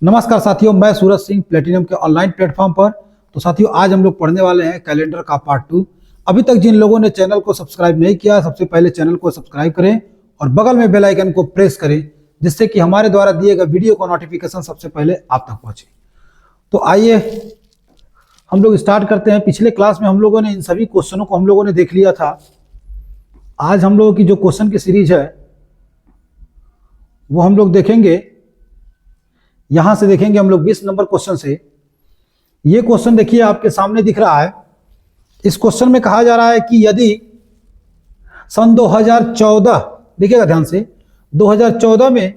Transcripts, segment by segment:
नमस्कार साथियों, मैं सूरज सिंह प्लेटिनम के ऑनलाइन प्लेटफॉर्म पर। तो साथियों, आज हम लोग पढ़ने वाले हैं कैलेंडर का पार्ट 2। अभी तक जिन लोगों ने चैनल को सब्सक्राइब नहीं किया, सबसे पहले चैनल को सब्सक्राइब करें और बगल में बेल आइकन को प्रेस करें, जिससे कि हमारे द्वारा दिए गए वीडियो का नोटिफिकेशन सबसे पहले आप तक पहुंचे। तो आइए हम लोग स्टार्ट करते हैं। पिछले क्लास में हम लोगों ने इन सभी क्वेश्चनों को हम लोगों ने देख लिया था। आज हम लोगों की जो क्वेश्चन की सीरीज है वो हम लोग देखेंगे। यहां से देखेंगे हम लोग 20 नंबर क्वेश्चन से। ये क्वेश्चन देखिए आपके सामने दिख रहा है। इस क्वेश्चन में कहा जा रहा है कि यदि सन 2014, देखिएगा ध्यान से, 2014 में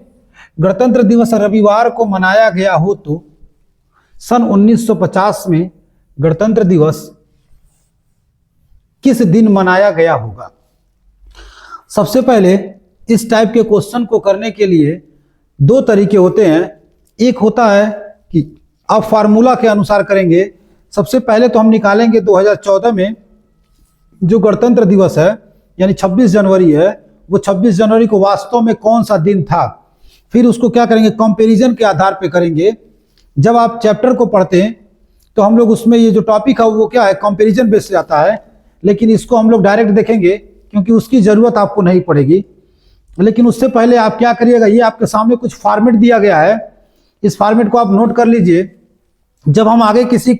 गणतंत्र दिवस रविवार को मनाया गया हो तो सन 1950 में गणतंत्र दिवस किस दिन मनाया गया होगा। सबसे पहले इस टाइप के क्वेश्चन को करने के लिए दो तरीके होते हैं। एक होता है कि आप फार्मूला के अनुसार करेंगे। सबसे पहले तो हम निकालेंगे 2014 में जो गणतंत्र दिवस है यानी 26 जनवरी है, वो 26 जनवरी को वास्तव में कौन सा दिन था। फिर उसको क्या करेंगे, कंपैरिजन के आधार पे करेंगे। जब आप चैप्टर को पढ़ते हैं तो हम लोग उसमें ये जो टॉपिक है वो क्या है, कंपैरिजन बेस से आता है। लेकिन इसको हम लोग डायरेक्ट देखेंगे क्योंकि उसकी ज़रूरत आपको नहीं पड़ेगी। लेकिन उससे पहले आप क्या करिएगा, ये आपके सामने कुछ फॉर्मेट दिया गया है, इस फॉर्मेट को आप नोट कर लीजिए। जब हम आगे किसी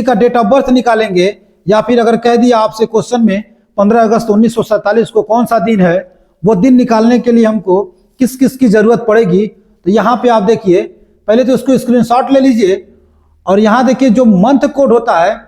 का डेट ऑफ बर्थ निकालेंगे या फिर अगर कह दिया आपसे क्वेश्चन में 15 अगस्त 1947 को कौन सा दिन है, वो दिन निकालने के लिए हमको किस किस की जरूरत पड़ेगी। तो यहाँ पे आप देखिए, पहले तो इसको स्क्रीनशॉट ले लीजिए और यहाँ देखिए जो मंथ कोड होता है,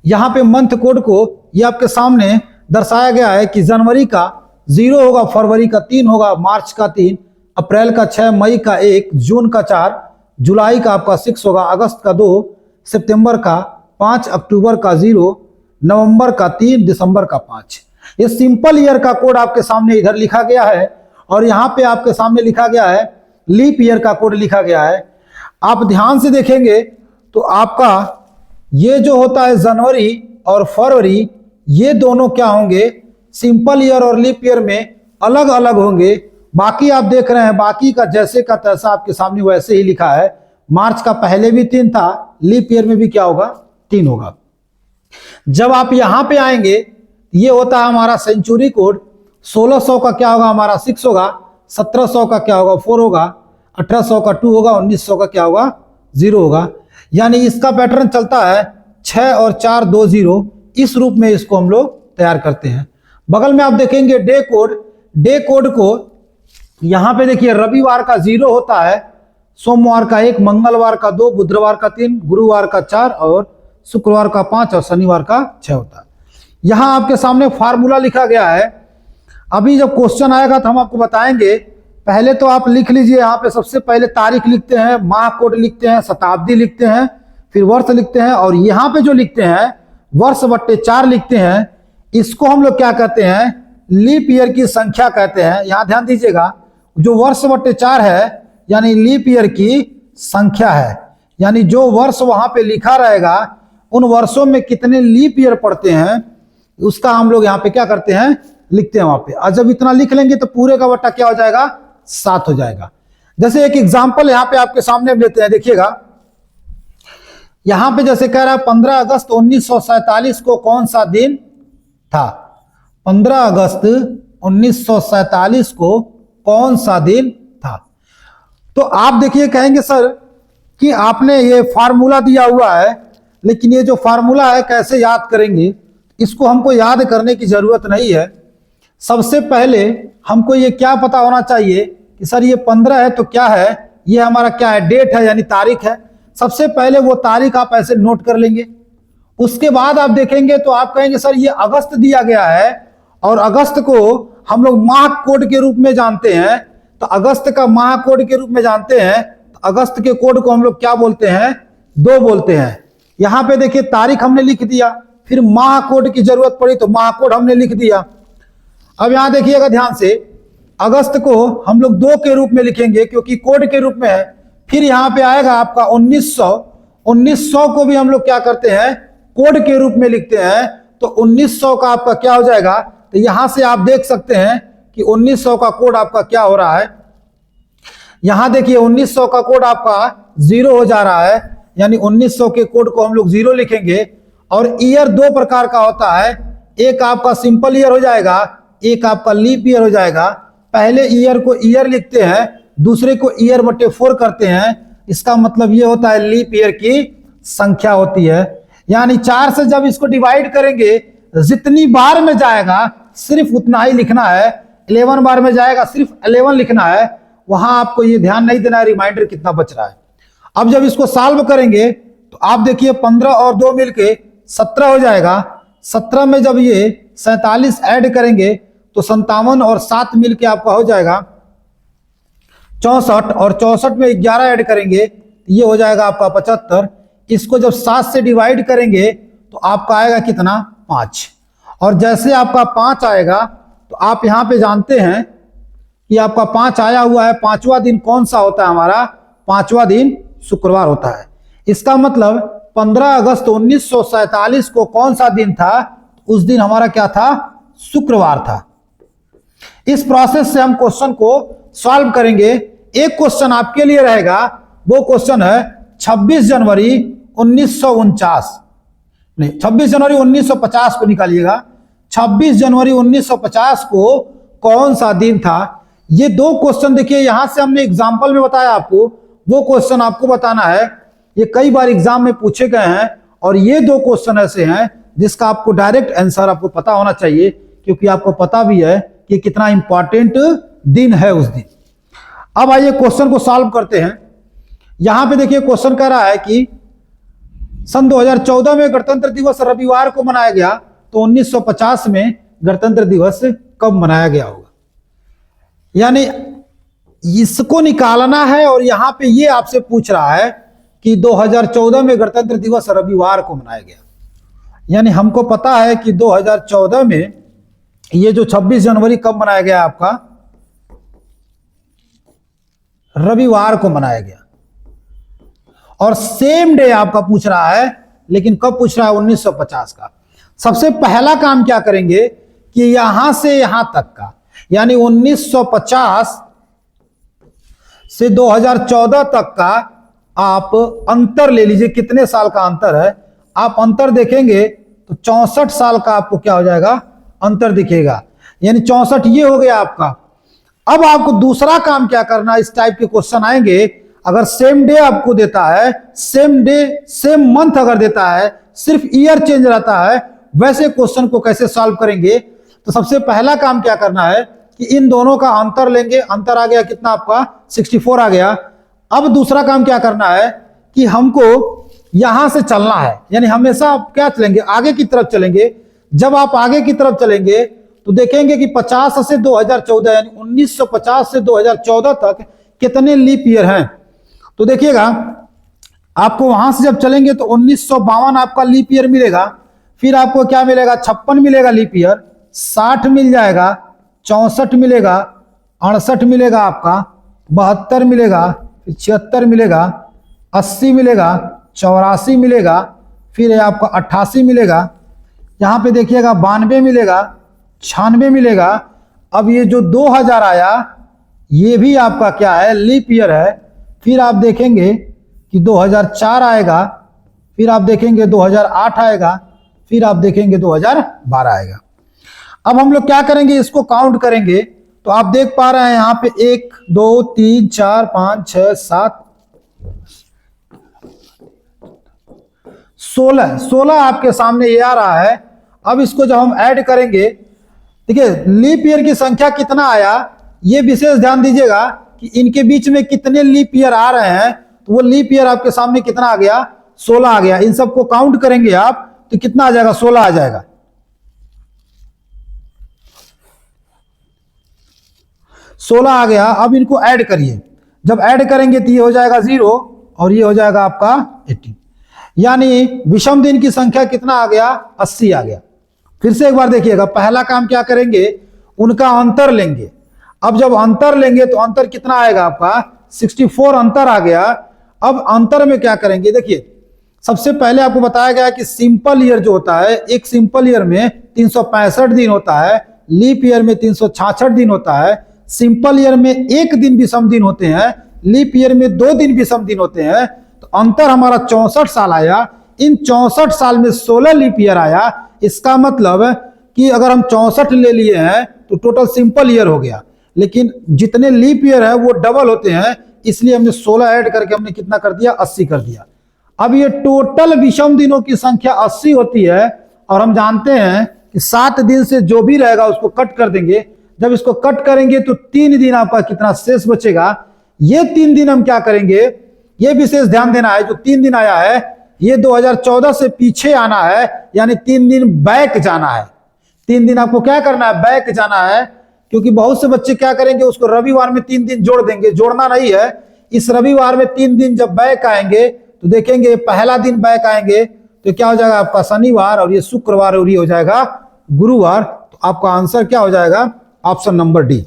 यहाँ पे मंथ कोड को ये आपके सामने दर्शाया गया है कि जनवरी का 0 होगा, फरवरी का 3 होगा, मार्च का 3, अप्रैल का 6, मई का 1, जून का 4, जुलाई का आपका 6 होगा, अगस्त का 2, सितंबर का 5, अक्टूबर का 0, नवंबर का 3, दिसंबर का 5। ये सिंपल ईयर का कोड आपके सामने इधर लिखा गया है और यहाँ पे आपके सामने लिखा गया है लीप ईयर का कोड लिखा गया है। आप ध्यान से देखेंगे तो आपका ये जो होता है जनवरी और फरवरी, ये दोनों क्या होंगे, सिंपल ईयर और लीप ईयर में अलग अलग होंगे। बाकी आप देख रहे हैं, बाकी का जैसे का तैसा आपके सामने वैसे ही लिखा है। मार्च का पहले भी 3 था, लीप ईयर में भी क्या होगा, 3 होगा। जब आप यहां पे आएंगे, ये होता है हमारा सेंचुरी कोड। 1600 का क्या होगा, हमारा 6 होगा, 1700 का क्या होगा, 4 होगा, 1800 का 2 होगा, 1900 का क्या होगा, 0 होगा। यानी इसका पैटर्न चलता है 6 और 4 2 0, इस रूप में इसको हम लोग तैयार करते हैं। बगल में आप देखेंगे डे कोड। डे कोड को यहां पे देखिए रविवार का 0 होता है, सोमवार का 1, मंगलवार का 2, बुधवार का 3, गुरुवार का 4 और शुक्रवार का 5 और शनिवार का 6 होता है। यहां आपके सामने फार्मूला लिखा गया है। अभी जब क्वेश्चन आएगा तो हम आपको बताएंगे। पहले तो आप लिख लीजिए, यहाँ पे सबसे पहले तारीख लिखते हैं, माह कोड लिखते हैं, शताब्दी लिखते हैं, फिर वर्ष लिखते हैं और यहाँ पे जो लिखते हैं वर्ष बट्टे 4 लिखते हैं। इसको हम लोग क्या कहते हैं, लीप ईयर की संख्या कहते हैं। यहाँ ध्यान दीजिएगा, जो वर्ष बट्टे 4 है यानी लीप ईयर की संख्या है, यानी जो वर्ष वहां पे लिखा रहेगा उन वर्षों में कितने लीप ईयर पड़ते हैं उसका हम लोग यहाँ पे क्या करते हैं, लिखते हैं वहां पे। और जब इतना लिख लेंगे तो पूरे का बट्टा क्या हो जाएगा, 7 हो जाएगा। जैसे एक एग्जाम्पल यहाँ पे आपके सामने लेते हैं, देखिएगा यहां पे जैसे कह रहा है 15 अगस्त 1947 को कौन सा दिन था। 15 अगस्त 1947 को कौन सा दिन था। तो आप देखिए कहेंगे सर कि आपने ये फार्मूला दिया हुआ है, लेकिन ये जो फार्मूला है कैसे याद करेंगे। इसको हमको याद करने की जरूरत नहीं है। सबसे पहले हमको ये क्या पता होना चाहिए कि सर ये 15 है तो क्या है, ये हमारा क्या है, डेट है यानी तारीख है। सबसे पहले वो तारीख आप ऐसे नोट कर लेंगे। उसके बाद आप देखेंगे तो आप कहेंगे सर ये अगस्त दिया गया है और अगस्त को हम लोग माह कोड के रूप में जानते हैं। तो अगस्त का माह कोड के रूप में जानते हैं तो अगस्त के कोड को हम लोग क्या बोलते हैं, 2 बोलते हैं। यहां पे देखिए तारीख हमने लिख दिया, फिर माह कोड की जरूरत पड़ी तो माह कोड हमने लिख दिया। अब यहां देखिएगा ध्यान से, अगस्त को हम लोग 2 के रूप में लिखेंगे क्योंकि कोड के रूप में है। फिर यहां पे आएगा आपका 1900 को भी हम लोग क्या करते हैं, कोड के रूप में लिखते हैं। तो 1900 का आपका क्या हो जाएगा, तो यहां से आप देख सकते हैं कि 1900 का कोड आपका क्या हो रहा है। यहां देखिए 1900 का कोड आपका जीरो हो जा रहा है, यानी 1900 के कोड को हम लोग जीरो लिखेंगे। और ईयर दो प्रकार का होता है, एक आपका सिंपल ईयर हो जाएगा, एक आपका लीप ईयर हो जाएगा। पहले ईयर को ईयर लिखते हैं, दूसरे को ईयर बटे 4 करते हैं। इसका मतलब ये होता है लीप ईयर की संख्या होती है। यानी 4 से जब इसको डिवाइड करेंगे, जितनी बार में जाएगा सिर्फ उतना ही लिखना है। 11 बार में जाएगा सिर्फ 11 लिखना है। वहां आपको ये ध्यान नहीं देना है रिमाइंडर कितना बच रहा है। अब जब इसको सॉल्व करेंगे तो आप देखिए 15 और 2 मिलके 17 हो जाएगा। 17 में जब ये 47 ऐड करेंगे तो 57 और 7 मिलके आपका हो जाएगा 64, और 64 में 11 ऐड करेंगे तो ये हो जाएगा आपका 75। इसको जब 7 से डिवाइड करेंगे तो आपका आएगा कितना, 5। और जैसे आपका 5 आएगा तो आप यहां पे जानते हैं कि आपका 5 आया हुआ है। 5वां दिन कौन सा होता है हमारा, 5वां दिन शुक्रवार होता है। इसका मतलब 15 अगस्त 1947 को कौन सा दिन था, उस दिन हमारा क्या था, शुक्रवार था। इस प्रोसेस से हम क्वेश्चन को सॉल्व करेंगे। एक क्वेश्चन आपके लिए रहेगा, वो क्वेश्चन है 26 जनवरी 1949, नहीं 26 जनवरी 1950 को निकालिएगा। 26 जनवरी 1950 को कौन सा दिन था। ये दो क्वेश्चन देखिए, यहां से हमने एग्जाम्पल में बताया आपको, वो क्वेश्चन आपको बताना है। ये कई बार एग्जाम में पूछे गए हैं और ये दो क्वेश्चन ऐसे हैं जिसका आपको डायरेक्ट आंसर आपको पता होना चाहिए, क्योंकि आपको पता भी है कि कितना इंपॉर्टेंट दिन है उस दिन। अब आइए क्वेश्चन को सॉल्व करते हैं। यहां पे देखिए क्वेश्चन कह रहा है कि सन 2014 में गणतंत्र दिवस रविवार को मनाया गया, तो 1950 में गणतंत्र दिवस कब मनाया गया होगा। यानी इसको निकालना है और यहां पे ये आपसे पूछ रहा है कि 2014 में गणतंत्र दिवस रविवार को मनाया गया। यानी हमको पता है कि 2014 में ये जो 26 जनवरी कब मनाया गया, आपका रविवार को मनाया गया। और सेम डे आपका पूछ रहा है, लेकिन कब पूछ रहा है, 1950 का। सबसे पहला काम क्या करेंगे कि यहां से यहां तक का, यानी 1950 से 2014 तक का आप अंतर ले लीजिए। कितने साल का अंतर है, आप अंतर देखेंगे तो 64 साल का आपको क्या हो जाएगा, अंतर दिखेगा। यानी 64 ये हो गया आपका। अब आपको दूसरा काम क्या करना, इस टाइप के क्वेश्चन आएंगे, अगर सेम डे आपको देता है, सेम डे सेम मंथ अगर देता है, सिर्फ ईयर चेंज रहता है, वैसे क्वेश्चन को कैसे सॉल्व करेंगे। तो सबसे पहला काम क्या करना है कि इन दोनों का अंतर लेंगे। अंतर आ गया कितना आपका, 64 आ गया। अब दूसरा काम क्या करना है कि हमको यहां से चलना है, यानी हमेशा आप क्या चलेंगे, आगे की तरफ चलेंगे। जब आप आगे की तरफ चलेंगे तो देखेंगे कि 50 से 2014, यानी 1950 से 2014 तक कितने लीप ईयर हैं। तो देखिएगा आपको वहां से जब चलेंगे तो 1952 आपका लीप ईयर मिलेगा। फिर आपको क्या मिलेगा, 56 मिलेगा लीप ईयर, 60 मिल जाएगा, 64 मिलेगा, 68 मिलेगा, आपका 72 मिलेगा, फिर 76 मिलेगा, 80 मिलेगा, 84 मिलेगा, फिर आपका 88 मिलेगा, यहाँ पे देखिएगा 92 मिलेगा, 96 मिलेगा। अब ये जो 2000 आया, ये भी आपका क्या है, लीप ईयर है। फिर आप देखेंगे कि 2004 आएगा, फिर आप देखेंगे 2008 आएगा, फिर आप देखेंगे 2012 आएगा। अब हम लोग क्या करेंगे, इसको काउंट करेंगे। तो आप देख पा रहे हैं यहाँ पे 1 2 3 4 5 6 7 16 आपके सामने ये आ रहा है। अब इसको जब हम ऐड करेंगे, देखिए लीप ईयर की संख्या कितना आया, ये विशेष ध्यान दीजिएगा कि इनके बीच में कितने लीप ईयर आ रहे हैं। तो वो लीप ईयर आपके सामने कितना आ गया, 16 आ गया। इन सबको काउंट करेंगे आप तो कितना आ जाएगा, 16 आ जाएगा। 16 आ गया। अब इनको ऐड करिए, जब ऐड करेंगे तो ये हो जाएगा 0 और ये हो जाएगा आपका 18। यानी विषम दिन की संख्या कितना आ गया, 80 आ गया। फिर से एक बार देखिएगा, पहला काम क्या करेंगे, उनका अंतर लेंगे। अब जब अंतर लेंगे तो अंतर कितना आएगा आपका, 64 अंतर आ गया। अब अंतर में क्या करेंगे, देखिए सबसे पहले आपको बताया गया कि सिंपल ईयर जो होता है, एक सिंपल ईयर में 365 दिन होता है, लीप ईयर में 366 दिन होता है। सिंपल ईयर में एक दिन विषम दिन होते हैं, लीप ईयर में 2 दिन विषम दिन होते हैं, तो अंतर हमारा 64 साल आया। इन 64 साल में 16 लीप ईयर आया। इसका मतलब कि अगर हम 64 ले लिए हैं तो टोटल सिंपल ईयर हो गया, लेकिन जितने लीप ईयर है वो डबल होते हैं, इसलिए हमने 16 ऐड करके हमने कितना कर दिया, 80 कर दिया। अब ये टोटल विषम दिनों की संख्या 80 होती है, और हम जानते हैं कि 7 दिन से जो भी रहेगा उसको कट कर देंगे। जब इसको कट करेंगे तो 3 दिन आपका कितना शेष बचेगा। ये 3 दिन हम क्या करेंगे, ये विशेष ध्यान देना है। जो 3 दिन आया है ये 2014 से पीछे आना है, यानी 3 दिन बैक जाना है। 3 दिन आपको क्या करना है, बैक जाना है। क्योंकि बहुत से बच्चे क्या करेंगे, उसको रविवार में 3 दिन जोड़ देंगे। जोड़ना नहीं है, इस रविवार में 3 दिन जब बैक आएंगे तो देखेंगे पहला दिन बैक आएंगे तो क्या हो जाएगा आपका शनिवार, और ये शुक्रवार और ये हो जाएगा गुरुवार। तो आपका आंसर क्या हो जाएगा, ऑप्शन नंबर डी।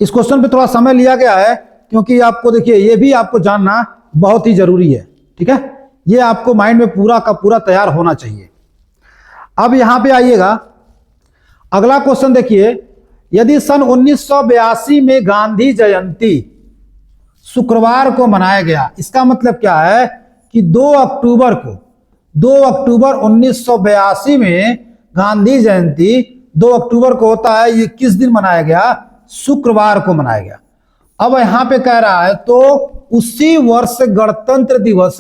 इस क्वेश्चन पे थोड़ा समय लिया गया है क्योंकि आपको देखिए ये भी आपको जानना बहुत ही जरूरी है, ठीक है। ये आपको माइंड में पूरा का पूरा तैयार होना चाहिए। अब यहां पे आइएगा, अगला क्वेश्चन देखिए। यदि सन 1982 में गांधी जयंती शुक्रवार को मनाया गया, इसका मतलब क्या है कि 2 अक्टूबर 1982 में गांधी जयंती 2 अक्टूबर को होता है। ये किस दिन मनाया गया, शुक्रवार को मनाया गया। अब यहां पे कह रहा है तो उसी वर्ष गणतंत्र दिवस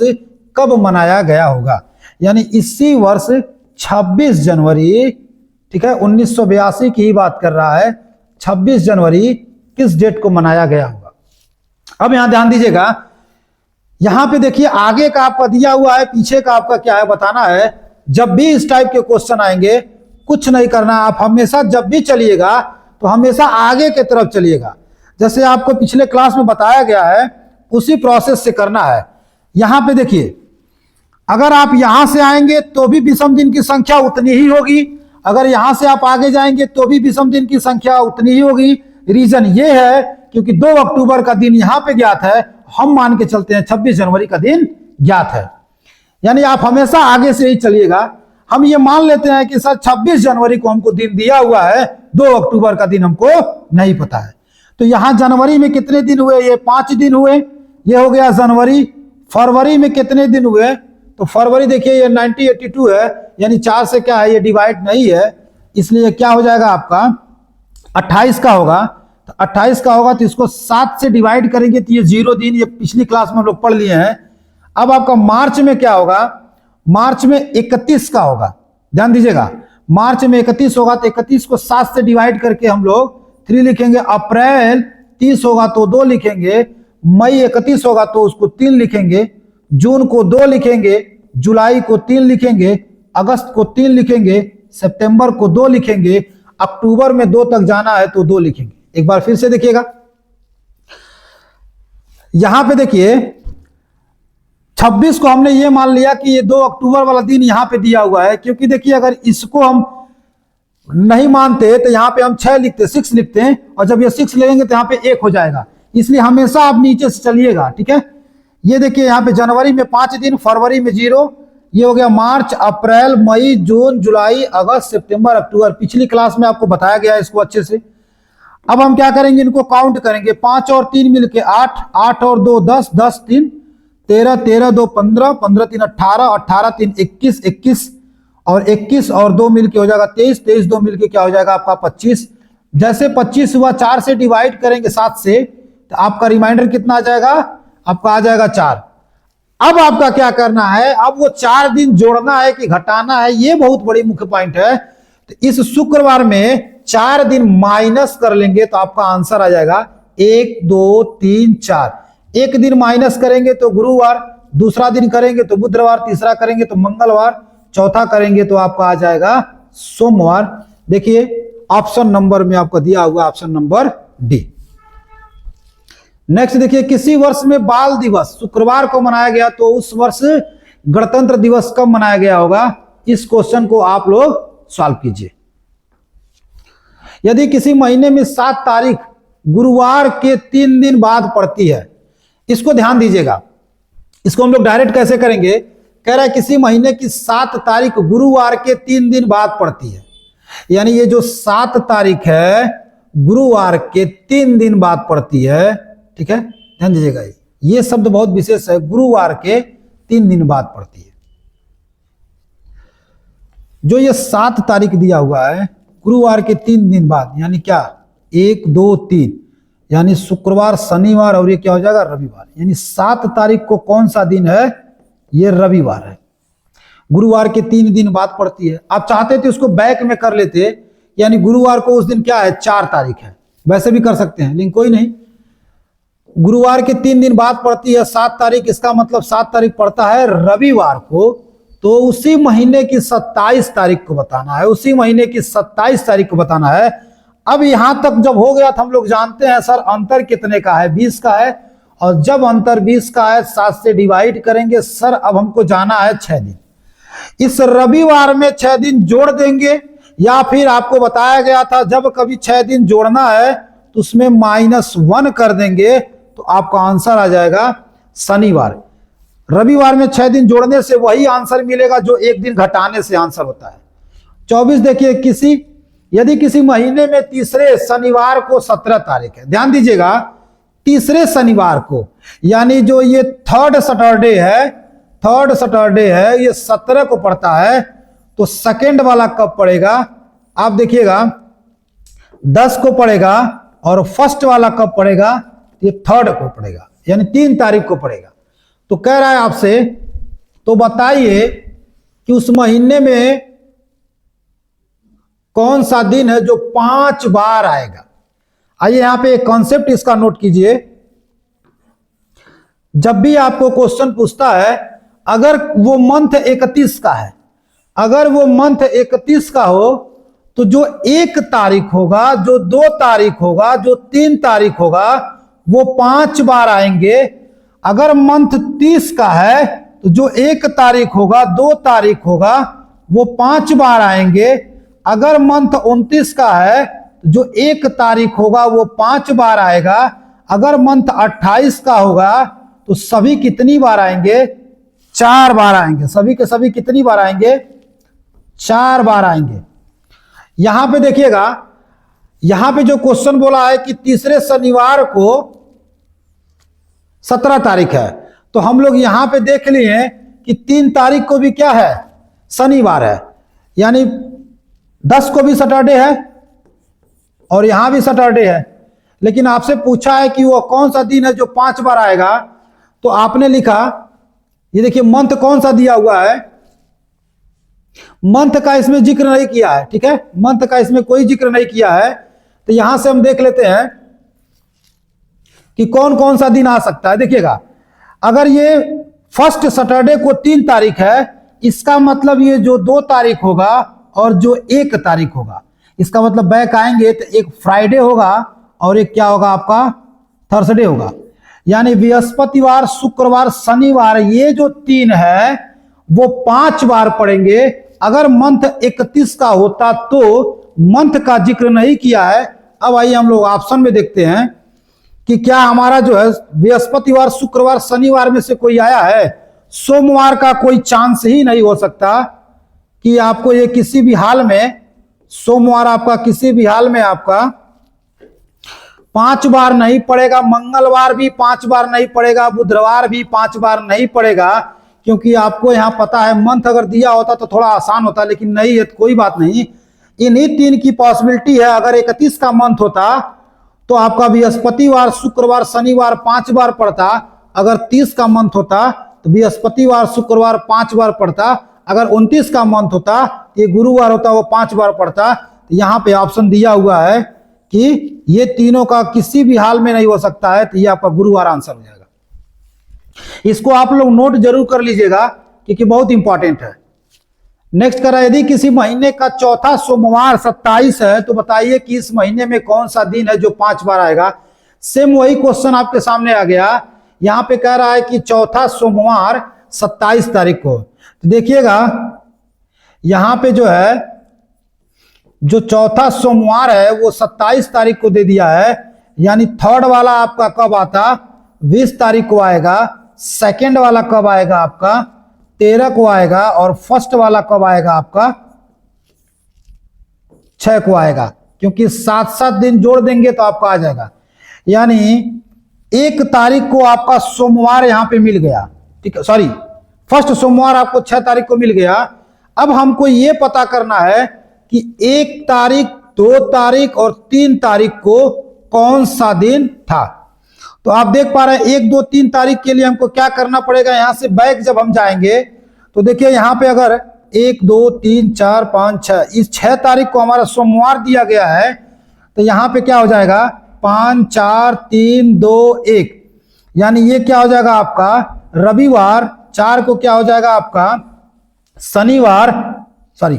कब मनाया गया होगा, यानी इसी वर्ष 26 जनवरी, ठीक है, 1982 की ही बात कर रहा है। 26 जनवरी किस डेट को मनाया गया होगा। अब यहां ध्यान दीजिएगा, यहां पे देखिए आगे का आपका दिया हुआ है, पीछे का आपका क्या है बताना है। जब भी इस टाइप के क्वेश्चन आएंगे कुछ नहीं करना, आप हमेशा जब भी चलिएगा तो हमेशा आगे की तरफ चलिएगा। जैसे आपको पिछले क्लास में बताया गया है उसी प्रोसेस से करना है। यहां पे देखिए, अगर आप यहां से आएंगे तो भी विषम दिन की संख्या उतनी ही होगी, अगर यहां से आप आगे जाएंगे तो भी विषम दिन की संख्या उतनी ही होगी। रीजन ये है क्योंकि 2 अक्टूबर का दिन यहां पे ज्ञात है, हम मान के चलते हैं 26 जनवरी का दिन ज्ञात है, यानी आप हमेशा आगे से ही चलिएगा। हम ये मान लेते हैं कि सर 26 जनवरी को हमको दिन दिया हुआ है, 2 अक्टूबर का दिन हमको नहीं पता है। तो यहां जनवरी में कितने दिन हुए, ये 5 दिन हुए, ये हो गया जनवरी। फरवरी में कितने दिन हुए, तो फरवरी देखिए ये 1982 है, यानी 4 से क्या है, ये डिवाइड नहीं है, इसलिए क्या हो जाएगा आपका 28 का होगा। तो 28 का होगा तो इसको 7 से डिवाइड करेंगे तो ये 0 दिन, ये पिछली क्लास में हम लोग पढ़ लिए हैं। अब आपका मार्च में क्या होगा, मार्च में 31 का होगा, ध्यान दीजिएगा। मार्च में 31 होगा तो 31 को 7 से डिवाइड करके हम लोग 3 लिखेंगे। अप्रैल 30 होगा तो 2 लिखेंगे। मई 31 होगा तो उसको 3 लिखेंगे। जून को 2 लिखेंगे। जुलाई को 3 लिखेंगे। अगस्त को 3 लिखेंगे। सितंबर को 2 लिखेंगे। अक्टूबर में 2 तक जाना है तो 2 लिखेंगे। एक बार फिर से देखिएगा, यहां पे देखिए 26 को हमने ये मान लिया कि ये 2 अक्टूबर वाला दिन यहां पे दिया हुआ है, क्योंकि देखिए अगर इसको हम नहीं मानते तो यहां पे हम 6 लिखते, 6 लिखते हैं, और जब ये 6 लेंगे तो यहां पे 1 हो जाएगा। इसलिए हमेशा आप नीचे से चलिएगा, ठीक है। ये देखिए यहां पे जनवरी में 5 दिन, फरवरी में 0, ये हो गया मार्च, अप्रैल, मई, जून, जुलाई, अगस्त, सितंबर, अक्टूबर। पिछली क्लास में आपको बताया गया है इसको अच्छे से। अब हम क्या करेंगे, इनको काउंट करेंगे। 5 और 3 मिलके 8, 8 और 2 10, 10 3 13, 13 2 15, 15 3 18, 18 3 21, 21 और 21 और 2 मिलके हो जाएगा 23, 23 2 मिलके क्या हो जाएगा आपका 25। जैसे 25 हुआ 4 से डिवाइड करेंगे 7 से, तो आपका रिमाइंडर कितना आ जाएगा, आपका आ जाएगा 4। अब आपका क्या करना है, अब वो 4 दिन जोड़ना है कि घटाना है, ये बहुत बड़ी मुख्य पॉइंट है। तो इस शुक्रवार में 4 दिन माइनस कर लेंगे तो आपका आंसर आ जाएगा 1 2 3 4। एक दिन माइनस करेंगे तो गुरुवार, दूसरा दिन करेंगे तो बुधवार, तीसरा करेंगे तो मंगलवार, चौथा करेंगे तो आपका आ जाएगा सोमवार। देखिए ऑप्शन नंबर में आपको दिया हुआ ऑप्शन नंबर डी। नेक्स्ट देखिए, किसी वर्ष में बाल दिवस शुक्रवार को मनाया गया तो उस वर्ष गणतंत्र दिवस कब मनाया गया होगा। इस क्वेश्चन को आप लोग सॉल्व कीजिए। यदि किसी महीने में 7 तारीख गुरुवार के 3 दिन बाद पड़ती है, इसको ध्यान दीजिएगा, इसको हम लोग डायरेक्ट कैसे करेंगे। कह रहा है किसी महीने की 7 तारीख गुरुवार के 3 दिन बाद पड़ती है, यानी ये जो 7 तारीख है गुरुवार के 3 दिन बाद पड़ती है, ठीक है, ध्यान दीजिएगा, ये शब्द बहुत विशेष है, गुरुवार के 3 दिन बाद पड़ती है। जो ये 7 तारीख दिया हुआ है, गुरुवार के 3 दिन बाद, यानी क्या, 1 2 3, यानी शुक्रवार, शनिवार और ये क्या हो जाएगा, रविवार। यानी 7 तारीख को कौन सा दिन है, ये रविवार है। गुरुवार के 3 दिन बाद पड़ती है। आप चाहते थे उसको बैक में कर लेते, यानी गुरुवार को उस दिन क्या है, 4 तारीख है, वैसे भी कर सकते हैं, लेकिन कोई नहीं। गुरुवार के 3 दिन बाद पड़ती है 7 तारीख, इसका मतलब 7 तारीख पड़ता है रविवार को, तो उसी महीने की 27 तारीख को बताना है, उसी महीने की 27 तारीख को बताना है। अब यहां तक जब हो गया तो हम लोग जानते हैं सर अंतर कितने का है, 20 का है, और जब अंतर 20 का है 7 से डिवाइड करेंगे। सर अब हमको जाना है 6 दिन, इस रविवार में 6 दिन जोड़ देंगे, या फिर आपको बताया गया था जब कभी 6 दिन जोड़ना है तो उसमें -1 कर देंगे, तो आपका आंसर आ जाएगा शनिवार। रविवार में 6 दिन जोड़ने से वही आंसर मिलेगा जो 1 दिन घटाने से आंसर होता है। 24 देखिए, यदि किसी महीने में तीसरे शनिवार को 17 तारीख है, ध्यान दीजिएगा, तीसरे शनिवार को, यानी जो ये थर्ड सैटरडे है, ये 17 को पड़ता है, तो सेकेंड वाला कब पड़ेगा, आप देखिएगा 10 को पड़ेगा, और फर्स्ट वाला कब पड़ेगा, ये थर्ड को पड़ेगा, यानी 3 तारीख को पड़ेगा। तो कह रहा है आपसे, तो बताइए कि उस महीने में कौन सा दिन है जो 5 बार आएगा। आइए यहां पे एक कॉन्सेप्ट इसका नोट कीजिए। जब भी आपको क्वेश्चन पूछता है, अगर वो मंथ 31 का है, अगर वो मंथ 31 का हो, तो जो 1 तारीख होगा, जो 2 तारीख होगा, जो 3 तारीख होगा, वो 5 बार आएंगे। अगर मंथ 30 का है, तो जो 1 तारीख होगा, 2 तारीख होगा, वो 5 बार आएंगे। अगर मंथ 29 का है, तो जो 1 तारीख होगा वो 5 बार आएगा। अगर मंथ 28 का होगा, तो सभी कितनी बार आएंगे, 4 बार आएंगे। सभी के सभी कितनी बार आएंगे, 4 बार आएंगे। यहां पे देखिएगा, यहां पे जो क्वेश्चन बोला है कि तीसरे शनिवार को 17 तारीख है, तो हम लोग यहां पे देख लिए कि 3 तारीख को भी क्या है, शनिवार है, यानी 10 को भी सैटरडे है और यहां भी सैटरडे है। लेकिन आपसे पूछा है कि वो कौन सा दिन है जो 5 बार आएगा, तो आपने लिखा, ये देखिए मंथ कौन सा दिया हुआ है, मंथ का इसमें जिक्र नहीं किया है, ठीक है, मंथ का इसमें कोई जिक्र नहीं किया है। तो यहां से हम देख लेते हैं कि कौन कौन सा दिन आ सकता है। देखिएगा, अगर ये फर्स्ट सैटरडे को 3 तारीख है, इसका मतलब ये जो 2 तारीख होगा और जो 1 तारीख होगा, इसका मतलब बैक आएंगे तो एक फ्राइडे होगा और एक क्या होगा आपका, थर्सडे होगा। यानी बृहस्पतिवार, शुक्रवार, शनिवार, ये जो 3 है वो 5 बार पड़ेंगे। अगर मंथ 31 का होता तो मंथ का जिक्र नहीं किया है। अब आइए हम लोग ऑप्शन में देखते हैं कि क्या हमारा जो है बृहस्पतिवार, शुक्रवार, शनिवार में से कोई आया है। सोमवार का कोई चांस ही नहीं हो सकता कि आपको ये किसी भी हाल में, सोमवार आपका किसी भी हाल में आपका 5 बार नहीं पड़ेगा। मंगलवार भी 5 बार नहीं पड़ेगा, बुधवार भी 5 बार नहीं पड़ेगा, क्योंकि आपको यहां पता है मंथ अगर दिया होता तो थोड़ा आसान होता, लेकिन नहीं है तो कोई बात नहीं। इन्हीं 3 की पॉसिबिलिटी है। अगर 31 का मंथ होता तो आपका बृहस्पतिवार, शुक्रवार, शनिवार 5 बार पड़ता। अगर 30 का मंथ होता तो बृहस्पतिवार, शुक्रवार 5 बार पड़ता। अगर 29 का मंथ होता, ये गुरुवार होता, वो 5 बार पड़ता। तो यहाँ पे ऑप्शन दिया हुआ है कि ये तीनों का किसी भी हाल में नहीं हो सकता है, तो ये आपका गुरुवार आंसर हो जाएगा। इसको आप लोग नोट जरूर कर लीजिएगा क्योंकि बहुत इंपॉर्टेंट है। नेक्स्ट करा, यदि किसी महीने का चौथा सोमवार 27 है, तो बताइए कि इस महीने में कौन सा दिन है जो 5 बार आएगा। सेम वही क्वेश्चन आपके सामने आ गया। यहां पे कह रहा है कि चौथा सोमवार 27 तारीख को। तो देखिएगा यहां पे जो है, जो चौथा सोमवार है वो 27 तारीख को दे दिया है, यानी थर्ड वाला आपका कब आता, 20 तारीख को आएगा। सेकंड वाला कब आएगा आपका, 13 को आएगा। और फर्स्ट वाला कब आएगा आपका, 6 को आएगा, क्योंकि 7-7 दिन जोड़ देंगे तो आपका आ जाएगा। यानी 1 तारीख को आपका सोमवार यहां पे मिल गया, ठीक है, सॉरी फर्स्ट सोमवार आपको 6 तारीख को मिल गया। अब हमको ये पता करना है कि 1 तारीख, 2 तारीख और 3 तारीख को कौन सा दिन था। तो आप देख पा रहे हैं 1, 2, 3 तारीख के लिए हमको क्या करना पड़ेगा, यहां से बैक जब हम जाएंगे तो देखिए यहां पे अगर 1, 2, 3, 4, 5, 6, इस 6 तारीख को हमारा सोमवार दिया गया है, तो यहां पे क्या हो जाएगा 5, 4, 3, 2, 1, यानी ये क्या हो जाएगा आपका रविवार। 4 को क्या हो जाएगा आपका शनिवार, सॉरी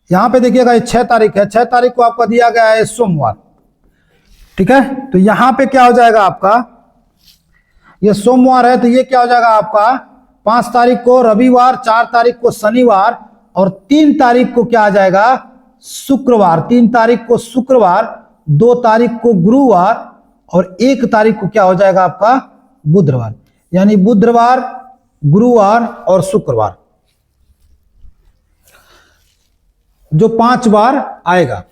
यहां पे देखिएगा 6 तारीख है, 6 तारीख को आपका दिया गया है सोमवार, ठीक है। तो यहां पे क्या हो जाएगा आपका, ये सोमवार है तो ये क्या हो जाएगा आपका 5 तारीख को रविवार, 4 तारीख को शनिवार और 3 तारीख को क्या आ जाएगा शुक्रवार। 3 तारीख को शुक्रवार, 2 तारीख को गुरुवार और 1 तारीख को क्या हो जाएगा आपका बुधवार। यानी बुधवार, गुरुवार और शुक्रवार जो 5 बार आएगा।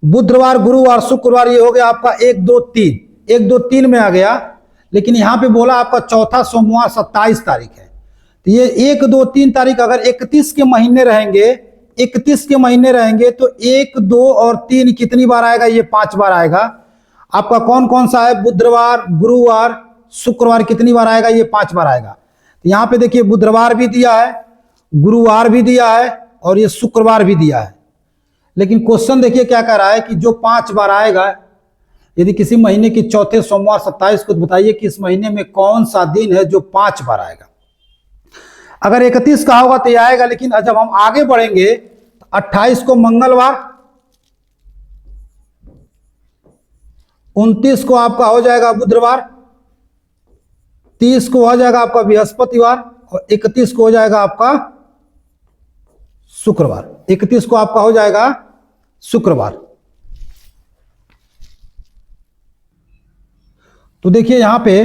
बुधवार, गुरुवार, शुक्रवार, ये हो गया आपका 1, 2, 3, 1, 2, 3 में आ गया। लेकिन यहां पे बोला आपका चौथा सोमवार 27 तारीख है, तो ये 1, 2, 3 तारीख अगर 31 के महीने रहेंगे, 31 के महीने रहेंगे तो 1, 2 और 3 कितनी बार आएगा, ये 5 बार आएगा। आपका कौन कौन सा है, बुधवार, गुरुवार, शुक्रवार कितनी बार आएगा, ये 5 बार आएगा। तो यहां पे देखिए बुधवार भी दिया है, गुरुवार भी दिया है और ये शुक्रवार भी दिया है। लेकिन क्वेश्चन देखिए क्या कह रहा है कि जो 5 बार आएगा, यदि किसी महीने की चौथे सोमवार 27 को, बताइए कि इस महीने में कौन सा दिन है जो 5 बार आएगा। अगर 31 का होगा तो ये आएगा, लेकिन जब हम आगे बढ़ेंगे 28 को मंगलवार, 29 को आपका हो जाएगा बुधवार, 30 को हो जाएगा आपका बृहस्पतिवार और 31 को हो जाएगा आपका शुक्रवार। 31 को आपका हो जाएगा शुक्रवार। तो देखिए यहां पे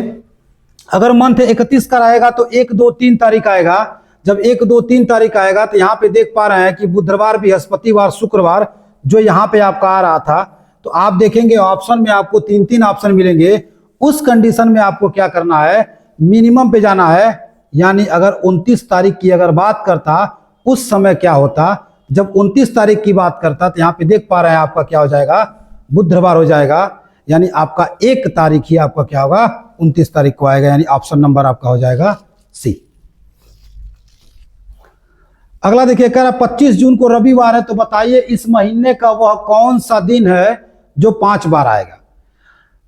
अगर मंथ 31 का रहेगा तो 1, 2, 3 तारीख आएगा। जब 1, 2, 3 तारीख आएगा तो यहां पे देख पा रहे हैं कि बुधवार, बृहस्पतिवार, शुक्रवार जो यहां पे आपका आ रहा था, तो आप देखेंगे ऑप्शन में आपको 3 ऑप्शन मिलेंगे। उस कंडीशन में आपको क्या करना है, मिनिमम पे जाना है। यानी अगर 29 तारीख की अगर बात करता, उस समय क्या होता, जब 29 तारीख की बात करता तो यहां पे देख पा रहे हैं आपका क्या हो जाएगा बुधवार हो जाएगा। यानी आपका 1 तारीख ही आपका क्या होगा 29 तारीख को आएगा। यानी ऑप्शन नंबर आपका हो जाएगा सी। अगला देखिए कह रहा 25 जून को रविवार है, तो बताइए इस महीने का वह कौन सा दिन है जो 5 बार आएगा।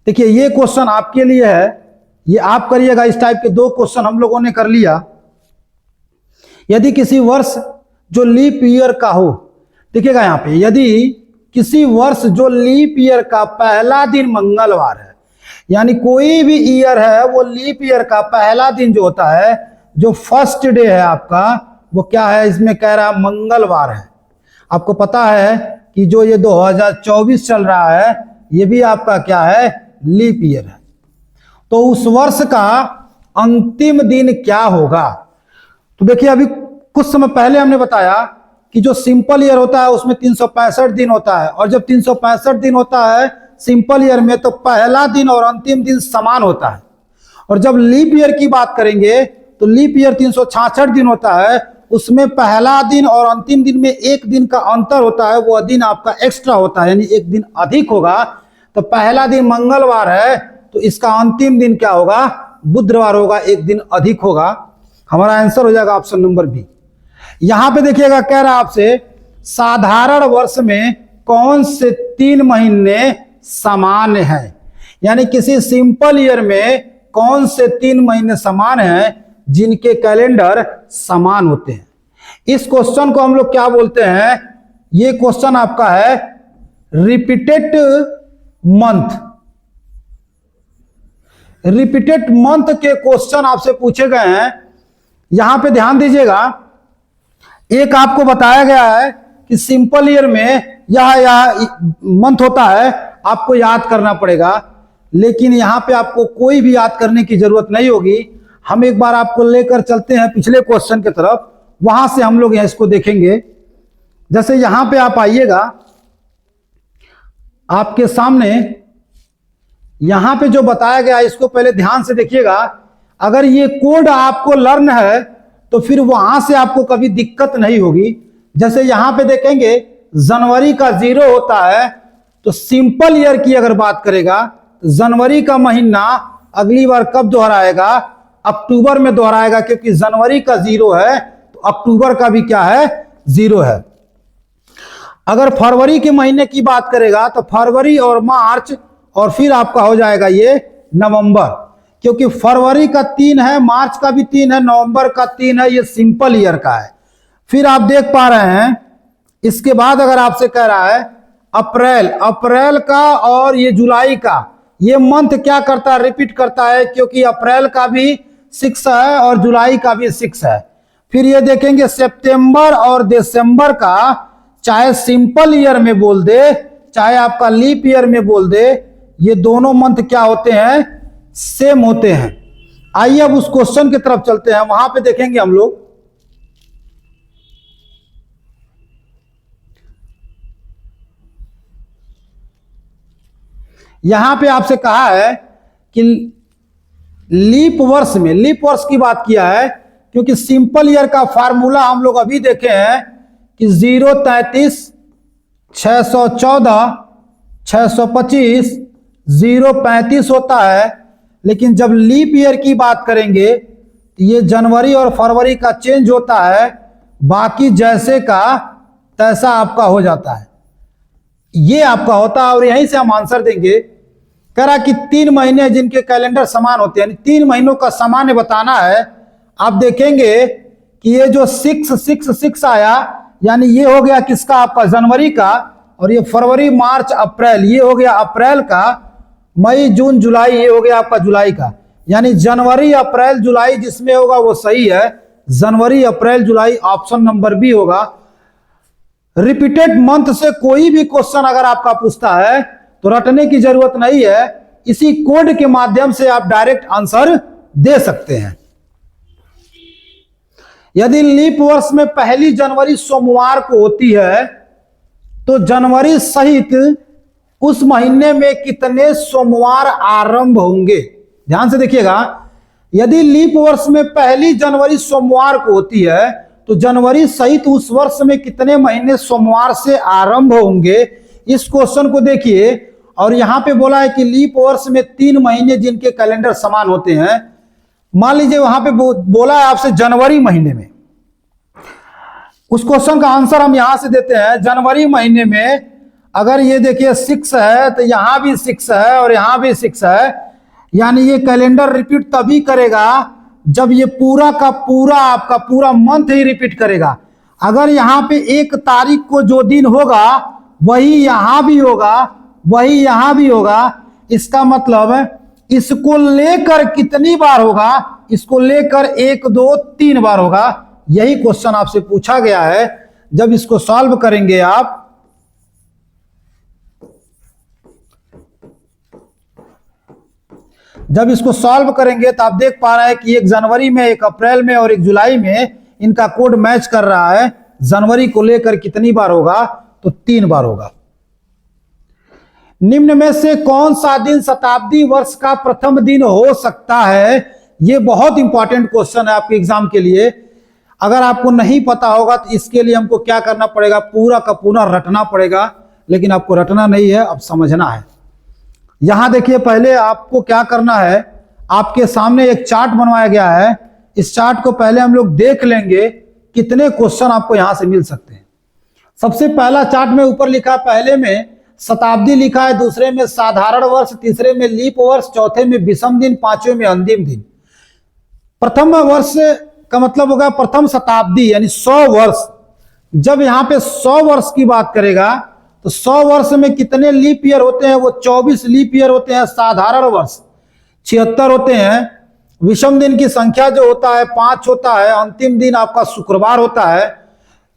देखिए ये क्वेश्चन आपके लिए है, ये आप करिएगा। इस टाइप के 2 क्वेश्चन हम लोगों ने कर लिया। यदि किसी वर्ष जो लीप ईयर का हो, देखिएगा यहां पे, यदि किसी वर्ष जो लीप ईयर का पहला दिन मंगलवार है, यानी कोई भी ईयर है वो लीप ईयर का पहला दिन जो होता है, जो फर्स्ट डे है आपका, वो क्या है, इसमें कह रहा है मंगलवार है। आपको पता है कि जो ये 2024 चल रहा है, ये भी आपका क्या है लीप ईयर है। तो उस वर्ष का अंतिम दिन क्या होगा। तो देखिए अभी कुछ समय पहले हमने बताया कि जो सिंपल ईयर होता है उसमें 365 दिन होता है, और जब 365 दिन होता है सिंपल ईयर में, तो पहला दिन और अंतिम दिन समान होता है। और जब लीप ईयर की बात करेंगे तो लीप ईयर 366 दिन होता है, उसमें पहला दिन और अंतिम दिन में 1 दिन का अंतर होता है, वह दिन आपका एक्स्ट्रा होता है, यानी 1 दिन अधिक होगा। तो पहला दिन मंगलवार है तो इसका अंतिम दिन क्या होगा, बुधवार होगा, 1 दिन अधिक होगा। हमारा आंसर हो जाएगा ऑप्शन नंबर बी। यहां पे देखिएगा कह रहा है आपसे साधारण वर्ष में कौन से 3 महीने समान हैं, यानी किसी सिंपल ईयर में कौन से 3 महीने समान हैं जिनके कैलेंडर समान होते हैं। इस क्वेश्चन को हम लोग क्या बोलते हैं, ये क्वेश्चन आपका है रिपीटेड मंथ। रिपीटेड मंथ के क्वेश्चन आपसे पूछे गए हैं। यहां पे ध्यान दीजिएगा, एक आपको बताया गया है कि सिंपल ईयर में यह मंथ होता है, आपको याद करना पड़ेगा। लेकिन यहां पे आपको कोई भी याद करने की जरूरत नहीं होगी। हम एक बार आपको लेकर चलते हैं पिछले क्वेश्चन की तरफ, वहां से हम लोग यहां इसको देखेंगे। जैसे यहां पे आप आइएगा, आपके सामने यहां पे जो बताया गया इसको पहले ध्यान से देखिएगा। अगर ये कोड आपको लर्न है तो फिर वहां से आपको कभी दिक्कत नहीं होगी। जैसे यहां पे देखेंगे जनवरी का 0 होता है, तो सिंपल ईयर की अगर बात करेगा तो जनवरी का महीना अगली बार कब दोहराएगा? अक्टूबर में दोहराएगा, क्योंकि जनवरी का 0 है तो अक्टूबर का भी क्या है? 0 है। अगर फरवरी के महीने की बात करेगा तो फरवरी और मार्च और फिर आपका हो जाएगा ये नवंबर, क्योंकि फरवरी का 3 है, मार्च का भी 3 है, नवंबर का 3 है, ये सिंपल ईयर का है। फिर आप देख पा रहे हैं इसके बाद अगर आपसे कह रहा है अप्रैल का और ये जुलाई का, ये मंथ क्या करता है? रिपीट करता है, क्योंकि अप्रैल का भी 6 है और जुलाई का भी 6 है। फिर ये देखेंगे सितंबर और दिसंबर का, चाहे सिंपल ईयर में बोल दे चाहे आपका लीप ईयर में बोल दे, ये दोनों मंथ क्या होते हैं? सेम होते हैं। आइए अब उस क्वेश्चन की तरफ चलते हैं, वहां पे देखेंगे हम लोग। यहां पे आपसे कहा है कि लीप वर्ष की बात किया है, क्योंकि सिंपल ईयर का फार्मूला हम लोग अभी देखे हैं कि 033 614 625 035 होता है। लेकिन जब लीप ईयर की बात करेंगे तो ये जनवरी और फरवरी का चेंज होता है, बाकी जैसे का तैसा आपका हो जाता है, ये आपका होता है। और यहीं से हम आंसर देंगे। कह रहा कि 3 महीने जिनके कैलेंडर समान होते हैं, 3 महीनों का सामान्य बताना है। आप देखेंगे कि ये जो 666 आया, यानी ये हो गया किसका? आपका जनवरी का। और ये फरवरी मार्च अप्रैल, ये हो गया अप्रैल का। मई जून जुलाई, ये हो गया आपका जुलाई का। यानी जनवरी अप्रैल जुलाई जिसमें होगा वो सही है। जनवरी अप्रैल जुलाई ऑप्शन नंबर बी होगा। रिपीटेड मंथ से कोई भी क्वेश्चन अगर आपका पूछता है तो रटने की जरूरत नहीं है, इसी कोड के माध्यम से आप डायरेक्ट आंसर दे सकते हैं। यदि लीप वर्ष में पहली जनवरी सोमवार को होती है तो जनवरी सहित उस महीने में कितने सोमवार आरंभ होंगे? ध्यान से देखिएगा। यदि लीप वर्ष में पहली जनवरी सोमवार को होती है तो जनवरी सहित उस वर्ष में कितने महीने सोमवार से आरंभ होंगे? इस क्वेश्चन को देखिए। और यहां पे बोला है कि लीप वर्ष में 3 महीने जिनके कैलेंडर समान होते हैं। मान लीजिए वहां पे बोला है आपसे जनवरी महीने में, उस क्वेश्चन का आंसर हम यहां से देते हैं। जनवरी महीने में अगर ये देखिए 6 है तो यहां भी 6 है और यहां भी 6 है, यानी ये कैलेंडर रिपीट तभी करेगा जब ये पूरा का पूरा आपका पूरा मंथ ही रिपीट करेगा। अगर यहां पे 1 तारीख को जो दिन होगा वही यहां भी होगा, वही यहां भी होगा, इसका मतलब इसको लेकर कितनी बार होगा? इसको लेकर 1 2 3 बार होगा। यही क्वेश्चन आपसे पूछा गया है। जब इसको सॉल्व करेंगे आप, जब इसको सॉल्व करेंगे तो आप देख पा रहे हैं कि 1 जनवरी में, 1 अप्रैल में और 1 जुलाई में इनका कोड मैच कर रहा है। जनवरी को लेकर कितनी बार होगा? तो 3 बार होगा। निम्न में से कौन सा दिन शताब्दी वर्ष का प्रथम दिन हो सकता है? यह बहुत इंपॉर्टेंट क्वेश्चन है आपके एग्जाम के लिए। अगर आपको नहीं पता होगा तो इसके लिए हमको क्या करना पड़ेगा? पूरा का पूरा रटना पड़ेगा। लेकिन आपको रटना नहीं है, अब समझना है। यहां देखिए, पहले आपको क्या करना है, आपके सामने एक चार्ट बनवाया गया है। इस चार्ट को पहले हम लोग देख लेंगे कितने क्वेश्चन आपको यहां से मिल सकते हैं। सबसे पहला चार्ट में ऊपर लिखा, पहले में शताब्दी लिखा है, दूसरे में साधारण वर्ष, तीसरे में लीप वर्ष, चौथे में विषम दिन, पांचवें में अंतिम दिन। प्रथम वर्ष का मतलब होगा प्रथम शताब्दी, यानी 100 वर्ष। जब यहां पे 100 वर्ष की बात करेगा तो 100 वर्ष में कितने लीप ईयर होते हैं? वो 24 लीप ईयर होते हैं। साधारण वर्ष 76 होते हैं। विषम दिन की संख्या जो होता है 5 होता है। अंतिम दिन आपका शुक्रवार होता है।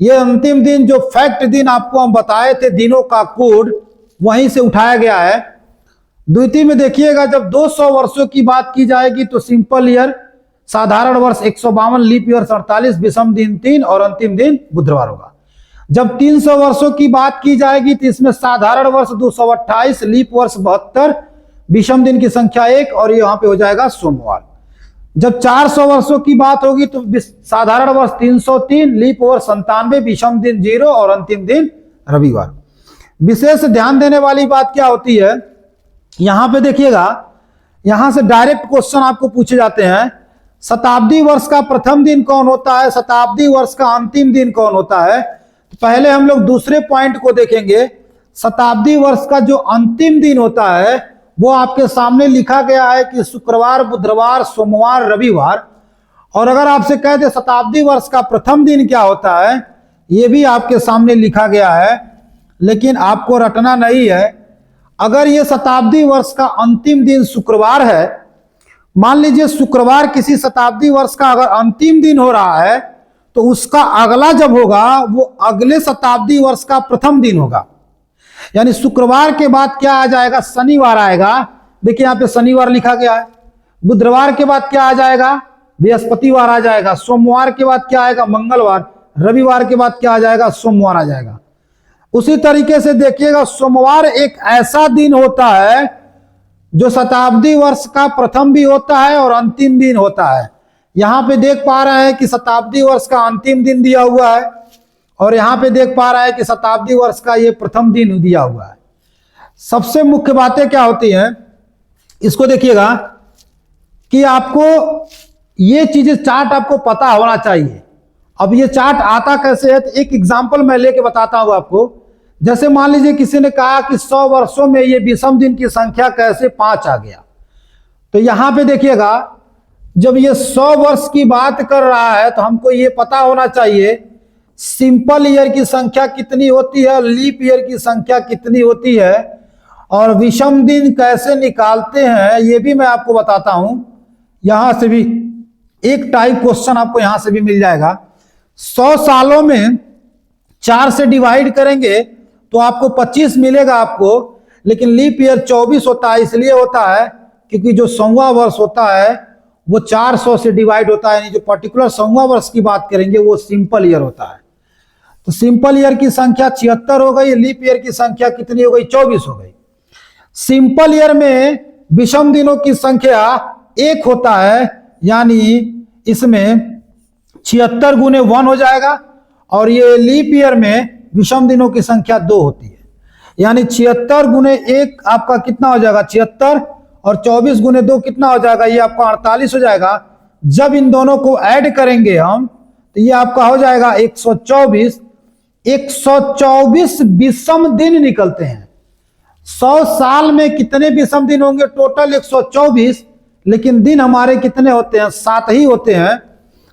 ये अंतिम दिन जो फैक्ट दिन आपको हम बताए थे, दिनों का कोड वहीं से उठाया गया है। द्वितीय में देखिएगा, जब 200 वर्षों की बात की जाएगी तो सिंपल ईयर, साधारण वर्ष 152, लीप ईयर 48, विषम दिन 3 और अंतिम दिन बुधवार होगा। जब 300 वर्षों की बात की जाएगी तो इसमें साधारण वर्ष 228, लीप वर्ष 72, विषम दिन की संख्या 1 और ये वहां पे हो जाएगा सोमवार। जब 400 वर्षों की बात होगी तो साधारण वर्ष 303, लीप ओवर 97, विषम दिन 0 और अंतिम दिन रविवार। विशेष ध्यान देने वाली बात क्या होती है, यहां पे देखिएगा, यहां से डायरेक्ट क्वेश्चन आपको पूछे जाते हैं, शताब्दी वर्ष का प्रथम दिन कौन होता है, शताब्दी वर्ष का अंतिम दिन कौन होता है। तो पहले हम लोग दूसरे पॉइंट को देखेंगे। शताब्दी वर्ष का जो अंतिम दिन होता है वो आपके सामने लिखा गया है कि शुक्रवार, बुधवार, सोमवार, रविवार। और अगर आपसे कह दे शताब्दी वर्ष का प्रथम दिन क्या होता है, ये भी आपके सामने लिखा गया है, लेकिन आपको रटना नहीं है। अगर ये शताब्दी वर्ष का अंतिम दिन शुक्रवार है, मान लीजिए शुक्रवार किसी शताब्दी वर्ष का अगर अंतिम दिन हो रहा है, तो उसका अगला जब होगा वो अगले शताब्दी वर्ष का प्रथम दिन होगा। यानी शुक्रवार के बाद क्या आ जाएगा, शनिवार आएगा। देखिए यहाँ पे शनिवार लिखा गया है। बुधवार के बाद क्या आ जाएगा, बृहस्पतिवार आ जाएगा। सोमवार के बाद क्या आएगा, मंगलवार। रविवार के बाद क्या आ जाएगा, सोमवार आ जाएगा। उसी तरीके से देखिएगा, सोमवार एक ऐसा दिन होता है जो शताब्दी वर्ष का प्रथम भी होता है और अंतिम दिन होता है। यहां पे देख पा रहे हैं कि शताब्दी वर्ष का अंतिम दिन दिया हुआ है और यहां पे देख पा रहा है कि शताब्दी वर्ष का ये प्रथम दिन दिया हुआ है। सबसे मुख्य बातें क्या होती हैं, इसको देखिएगा कि आपको ये चीजें चार्ट आपको पता होना चाहिए। अब ये चार्ट आता कैसे है, तो एक एग्जांपल मैं लेके बताता हूं आपको। जैसे मान लीजिए किसी ने कहा कि 100 वर्षों में ये विषम दिन की संख्या कैसे 5 आ गया। तो यहां पे देखिएगा, जब ये 100 वर्ष की बात कर रहा है तो हमको ये पता होना चाहिए सिंपल ईयर की संख्या कितनी होती है, लीप ईयर की संख्या कितनी होती है, और विषम दिन कैसे निकालते हैं ये भी मैं आपको बताता हूं। यहां से भी एक टाइप क्वेश्चन आपको यहां से भी मिल जाएगा। 100 सालों में 4 से डिवाइड करेंगे तो आपको 25 मिलेगा आपको, लेकिन लीप ईयर 24 होता है। इसलिए होता है क्योंकि जो 100वां वर्ष होता है वो 400 से डिवाइड होता है। यानी जो पर्टिकुलर 100वां वर्ष की बात करेंगे वो सिंपल ईयर होता है। तो सिंपल ईयर की संख्या 76 हो गई, लीप ईयर की संख्या कितनी हो गई, 24 हो गई। सिंपल ईयर में विषम दिनों की संख्या 1 होता है, यानी इसमें 76 गुने 1 हो जाएगा, और ये लीप ईयर में विषम दिनों की संख्या 2 होती है। यानी 76 गुने 1 आपका कितना हो जाएगा, 76, और 24 गुने 2 कितना हो जाएगा, ये आपका 48 हो जाएगा। जब इन दोनों को ऐड करेंगे हम तो ये आपका हो जाएगा 124। 124 विषम दिन निकलते हैं। 100 साल में कितने विषम दिन होंगे, टोटल 124, लेकिन दिन हमारे कितने होते हैं, 7 ही होते हैं।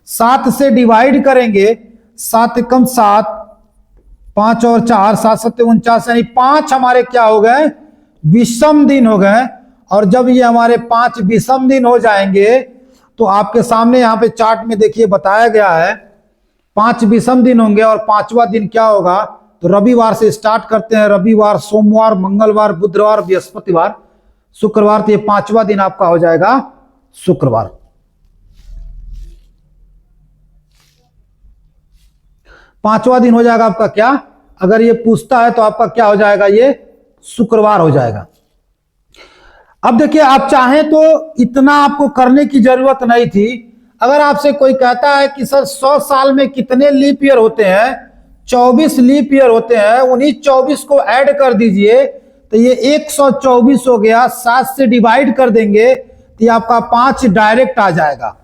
7 से डिवाइड करेंगे, 7 कम 7, 5 और 4, 7 7 49, यानी 5 हमारे क्या हो गए, विषम दिन हो गए। और जब ये हमारे 5 विषम दिन हो जाएंगे तो आपके सामने यहाँ पे चार्ट में देखिए बताया गया है 5 विषम दिन होंगे, और 5वां दिन क्या होगा, तो रविवार से स्टार्ट करते हैं। रविवार, सोमवार, मंगलवार, बुधवार, बृहस्पतिवार, शुक्रवार, तो ये 5वां दिन आपका हो जाएगा शुक्रवार। पांचवा दिन हो जाएगा आपका क्या, अगर ये पूछता है तो आपका क्या हो जाएगा, ये शुक्रवार हो जाएगा। अब देखिए, आप चाहें तो इतना आपको करने की जरूरत नहीं थी। अगर आपसे कोई कहता है कि सर 100 साल में कितने लीप ईयर होते हैं, 24 लीप ईयर होते हैं, उन्हीं 24 को ऐड कर दीजिए तो ये 124 हो गया। 7 से डिवाइड कर देंगे तो ये आपका 5 डायरेक्ट आ जाएगा।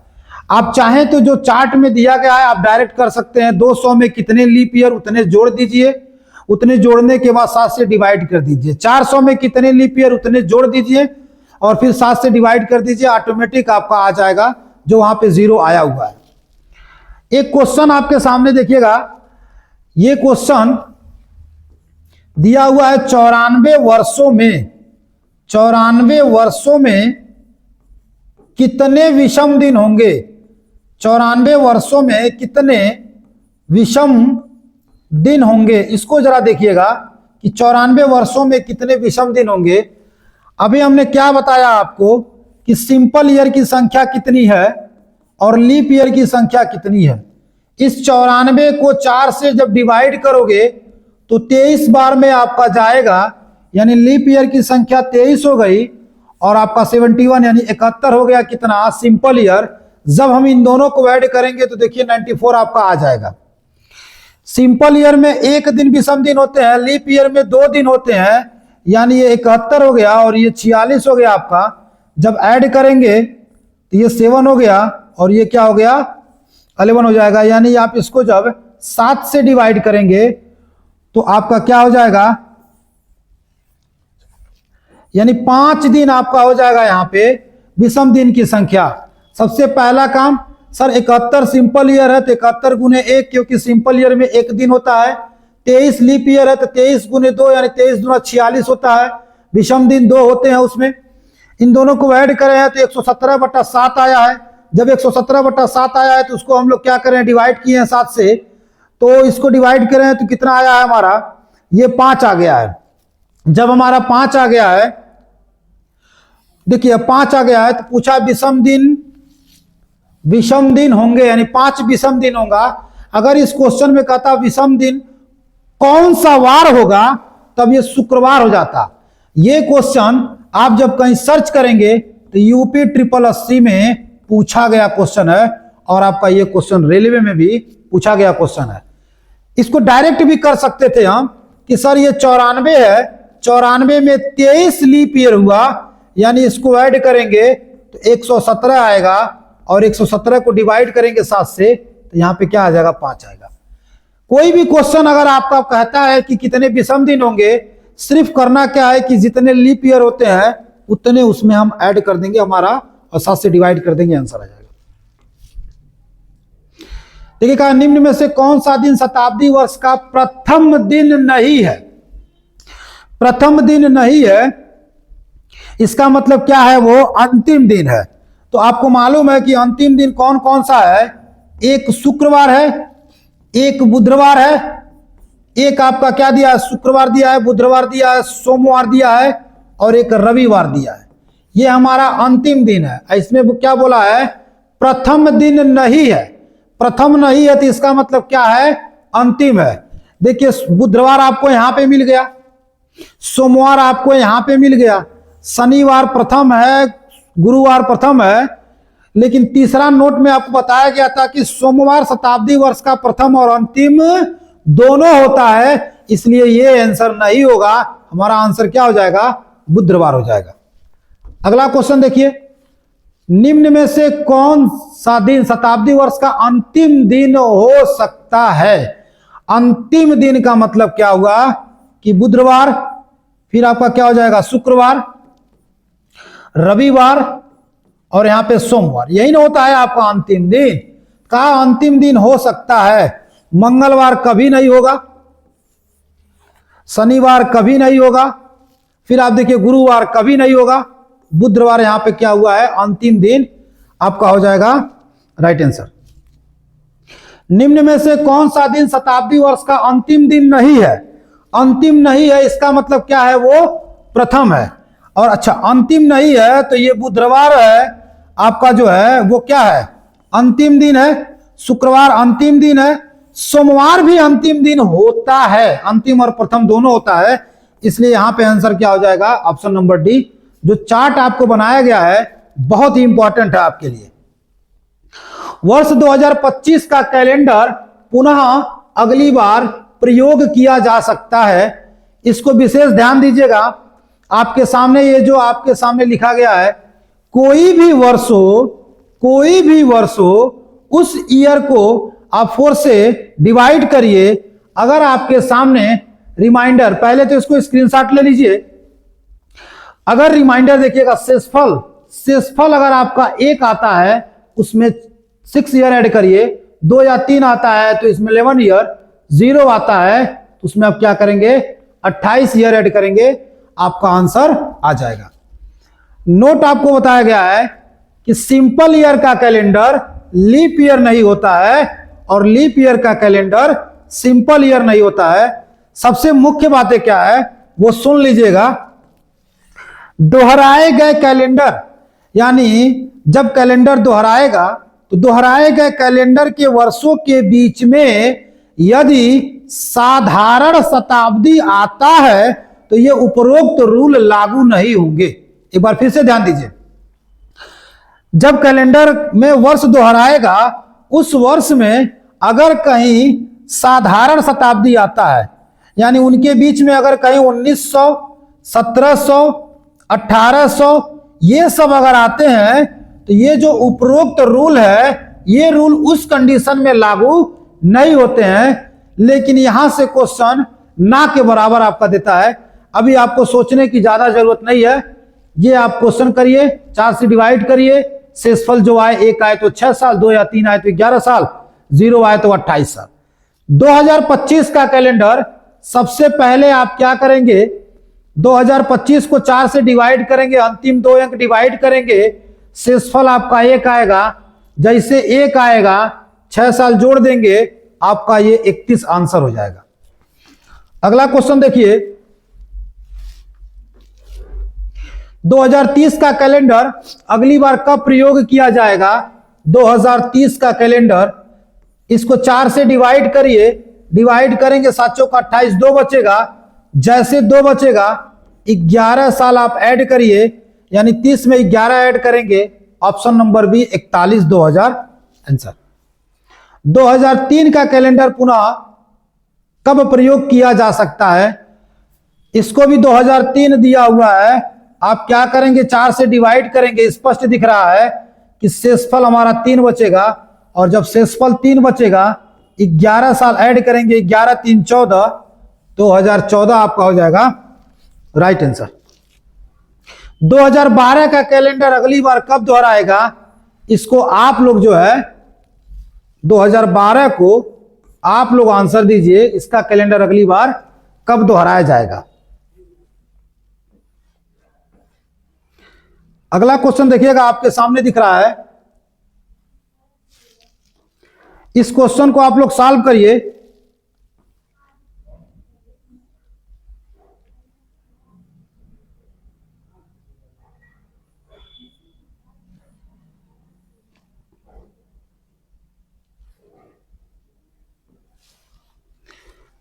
आप चाहें तो जो चार्ट में दिया गया है आप डायरेक्ट कर सकते हैं। 200 में कितने लीप ईयर, उतने जोड़ दीजिए, उतने जोड़ने के बाद 7 से डिवाइड कर दीजिए। 400 में कितने लीप ईयर, उतने जोड़ दीजिए और फिर 7 से डिवाइड कर दीजिए, ऑटोमेटिक आपका आ जाएगा जो वहां पे 0 आया हुआ है। एक क्वेश्चन आपके सामने देखिएगा, ये क्वेश्चन दिया हुआ है 94 वर्षों में, 94 वर्षों में कितने विषम दिन होंगे, 94 वर्षों में कितने विषम दिन होंगे। इसको जरा देखिएगा कि 94 वर्षों में कितने विषम दिन होंगे। अभी हमने क्या बताया आपको कि सिंपल ईयर की संख्या कितनी है और लीप ईयर की संख्या कितनी है। इस 94 को 4 से जब डिवाइड करोगे तो 23 बार में आपका जाएगा, यानी लीप ईयर की संख्या 23 हो गई और आपका 71 यानी 71 हो गया कितना सिंपल ईयर। जब हम इन दोनों को ऐड करेंगे तो देखिए 94 आपका आ जाएगा। सिंपल ईयर में एक दिन विषम दिन होते हैं, लीप ईयर में 2 दिन होते हैं, यानी ये 71 हो गया और ये 46 हो गया आपका। जब ऐड करेंगे तो ये 7 हो गया और ये क्या हो गया 11 हो जाएगा। यानी आप इसको जब 7 से डिवाइड करेंगे तो आपका क्या हो जाएगा, यानी 5 दिन आपका हो जाएगा यहाँ पे विषम दिन की संख्या। सबसे पहला काम सर 71 सिंपल ईयर है तो 71 गुने 1, क्योंकि सिंपल ईयर में एक दिन होता है। 23 लीप ईयर है तो 23 गुने 2 यानी 23 दूना 46 होता है। विषम दिन 2 होते हैं उसमें। इन दोनों को ऐड करें हैं तो 117/7 आया है। जब 117/7 आया है तो उसको हम लोग क्या करें, डिवाइड किए हैं 7 से, तो इसको डिवाइड करें तो कितना आया है हमारा, ये 5 आ गया है। जब हमारा 5 आ गया है, देखिए 5 आ गया है तो पूछा विषम दिन होंगे, यानी 5 विषम दिन होगा। अगर इस क्वेश्चन में कहता विषम दिन कौन सा वार होगा तब ये शुक्रवार हो जाता। ये क्वेश्चन आप जब कहीं सर्च करेंगे तो यूपी 8080 में पूछा गया क्वेश्चन है और आपका ये क्वेश्चन रेलवे में भी पूछा गया क्वेश्चन है। इसको डायरेक्ट भी कर सकते थे हम कि सर ये 94 है, 94 में 23 लीप ईयर हुआ, यानी इसको ऐड करेंगे तो 117 आएगा और 117 को डिवाइड करेंगे 7 से तो यहाँ पे क्या आ जाएगा 5 आएगा। कोई भी क्वेश्चन अगर आपका कहता है कि कितने विषम दिन होंगे, सिर्फ करना क्या है कि जितने लीप ईयर होते हैं उतने उसमें हम ऐड कर देंगे हमारा और 7 से डिवाइड कर देंगे, आंसर आ जाएगा। देखिए कहा निम्न में से कौन सा दिन शताब्दी वर्ष का प्रथम दिन नहीं है। प्रथम दिन नहीं है इसका मतलब क्या है, वो अंतिम दिन है। तो आपको मालूम है कि अंतिम दिन कौन कौन सा है, एक शुक्रवार है, एक बुधवार है, एक आपका क्या दिया है, शुक्रवार दिया है, बुधवार दिया है, सोमवार दिया है और एक रविवार दिया है। ये हमारा अंतिम दिन है। इसमें क्या बोला है, प्रथम दिन नहीं है। प्रथम नहीं है तो इसका मतलब क्या है, अंतिम है। देखिए बुधवार आपको यहां पे मिल गया, सोमवार आपको यहां पे मिल गया, शनिवार प्रथम है, गुरुवार प्रथम है। लेकिन तीसरा नोट में आपको बताया गया था कि सोमवार शताब्दी वर्ष का प्रथम और अंतिम दोनों होता है, इसलिए ये आंसर नहीं होगा। हमारा आंसर क्या हो जाएगा, बुधवार हो जाएगा। अगला क्वेश्चन देखिए, निम्न में से कौन सा दिन शताब्दी वर्ष का अंतिम दिन हो सकता है। अंतिम दिन का मतलब क्या हुआ कि बुधवार, फिर आपका क्या हो जाएगा शुक्रवार, रविवार और यहां पे सोमवार, यही ना होता है आपका अंतिम दिन का। अंतिम दिन हो सकता है, मंगलवार कभी नहीं होगा, शनिवार कभी नहीं होगा, फिर आप देखिए गुरुवार कभी नहीं होगा, बुधवार यहां पे क्या हुआ है, अंतिम दिन आपका हो जाएगा राइट आंसर। निम्न में से कौन सा दिन शताब्दी वर्ष का अंतिम दिन नहीं है। अंतिम नहीं है इसका मतलब क्या है, वो प्रथम है। और अच्छा अंतिम नहीं है तो ये बुधवार है आपका जो है वो क्या है, अंतिम दिन है। शुक्रवार अंतिम दिन है, सोमवार भी अंतिम दिन होता है, अंतिम और प्रथम दोनों होता है। इसलिए यहां पे आंसर क्या हो जाएगा, ऑप्शन नंबर डी। जो चार्ट आपको बनाया गया है बहुत ही इंपॉर्टेंट है आपके लिए। वर्ष 2025 का कैलेंडर पुनः अगली बार प्रयोग किया जा सकता है। इसको विशेष ध्यान दीजिएगा। आपके सामने ये जो आपके सामने लिखा गया है, कोई भी वर्ष हो उस ईयर को आप 4 से डिवाइड करिए। अगर आपके सामने रिमाइंडर, पहले तो इसको स्क्रीनशॉट ले लीजिए। अगर रिमाइंडर देखिएगा, शेषफल अगर आपका 1 आता है उसमें 6 ईयर ऐड करिए, 2 या 3 आता है तो इसमें 11 ईयर, 0 आता है तो उसमें आप क्या करेंगे 28 ईयर ऐड करेंगे, आपका आंसर आ जाएगा। नोट आपको बताया गया है कि सिंपल ईयर का कैलेंडर लीप ईयर नहीं होता है और लीप ईयर का कैलेंडर सिंपल ईयर नहीं होता है। सबसे मुख्य बातें क्या है वो सुन लीजिएगा। दोहराए गए कैलेंडर, यानी जब कैलेंडर दोहराएगा तो दोहराए गए कैलेंडर के वर्षों के बीच में यदि साधारण शताब्दी आता है तो ये उपरोक्त रूल लागू नहीं होंगे। एक बार फिर से ध्यान दीजिए, जब कैलेंडर में वर्ष दोहराएगा उस वर्ष में अगर कहीं साधारण शताब्दी आता है, यानी उनके बीच में अगर कहीं 1900, 1700, 1800 ये सब अगर आते हैं तो ये जो उपरोक्त रूल है ये रूल उस कंडीशन में लागू नहीं होते हैं। लेकिन यहां से क्वेश्चन ना के बराबर आपका देता है। अभी आपको सोचने की ज्यादा जरूरत नहीं है, ये आप क्वेश्चन करिए, 4 से डिवाइड करिए, शेषफल जो आए, 1 आए तो 6 साल, 2 या 3 आए तो 11 साल, 0 आए तो 28 साल। 2025 का कैलेंडर सबसे पहले आप क्या करेंगे, 2025 को 4 से डिवाइड करेंगे, अंतिम 2 अंक डिवाइड करेंगे, शेषफल आपका 1 आएगा। जैसे 1 आएगा 6 साल जोड़ देंगे, आपका ये 31 आंसर हो जाएगा। अगला क्वेश्चन देखिए, 2030 का कैलेंडर अगली बार कब प्रयोग किया जाएगा। 2030 का कैलेंडर, इसको 4 से डिवाइड करिए, डिवाइड करेंगे 7 चौका 28, 2 बचेगा। जैसे 2 बचेगा 11 साल आप ऐड करिए, यानी 30 में 11 ऐड करेंगे, ऑप्शन नंबर बी 41 2000 आंसर। 2003 का कैलेंडर पुनः कब प्रयोग किया जा सकता है, इसको भी 2003 दिया हुआ है। आप क्या करेंगे, 4 से डिवाइड करेंगे, स्पष्ट दिख रहा है कि शेषफल हमारा 3 बचेगा, और जब शेषफल 3 बचेगा 11 साल ऐड करेंगे, 11 3 14, 2014 आपका हो जाएगा राइट आंसर। 2012 का कैलेंडर अगली बार कब दोहराएगा, इसको आप लोग जो है 2012 को आप लोग आंसर दीजिए, इसका कैलेंडर अगली बार कब दोहराया जाएगा। अगला क्वेश्चन देखिएगा, आपके सामने दिख रहा है, इस क्वेश्चन को आप लोग सॉल्व करिए।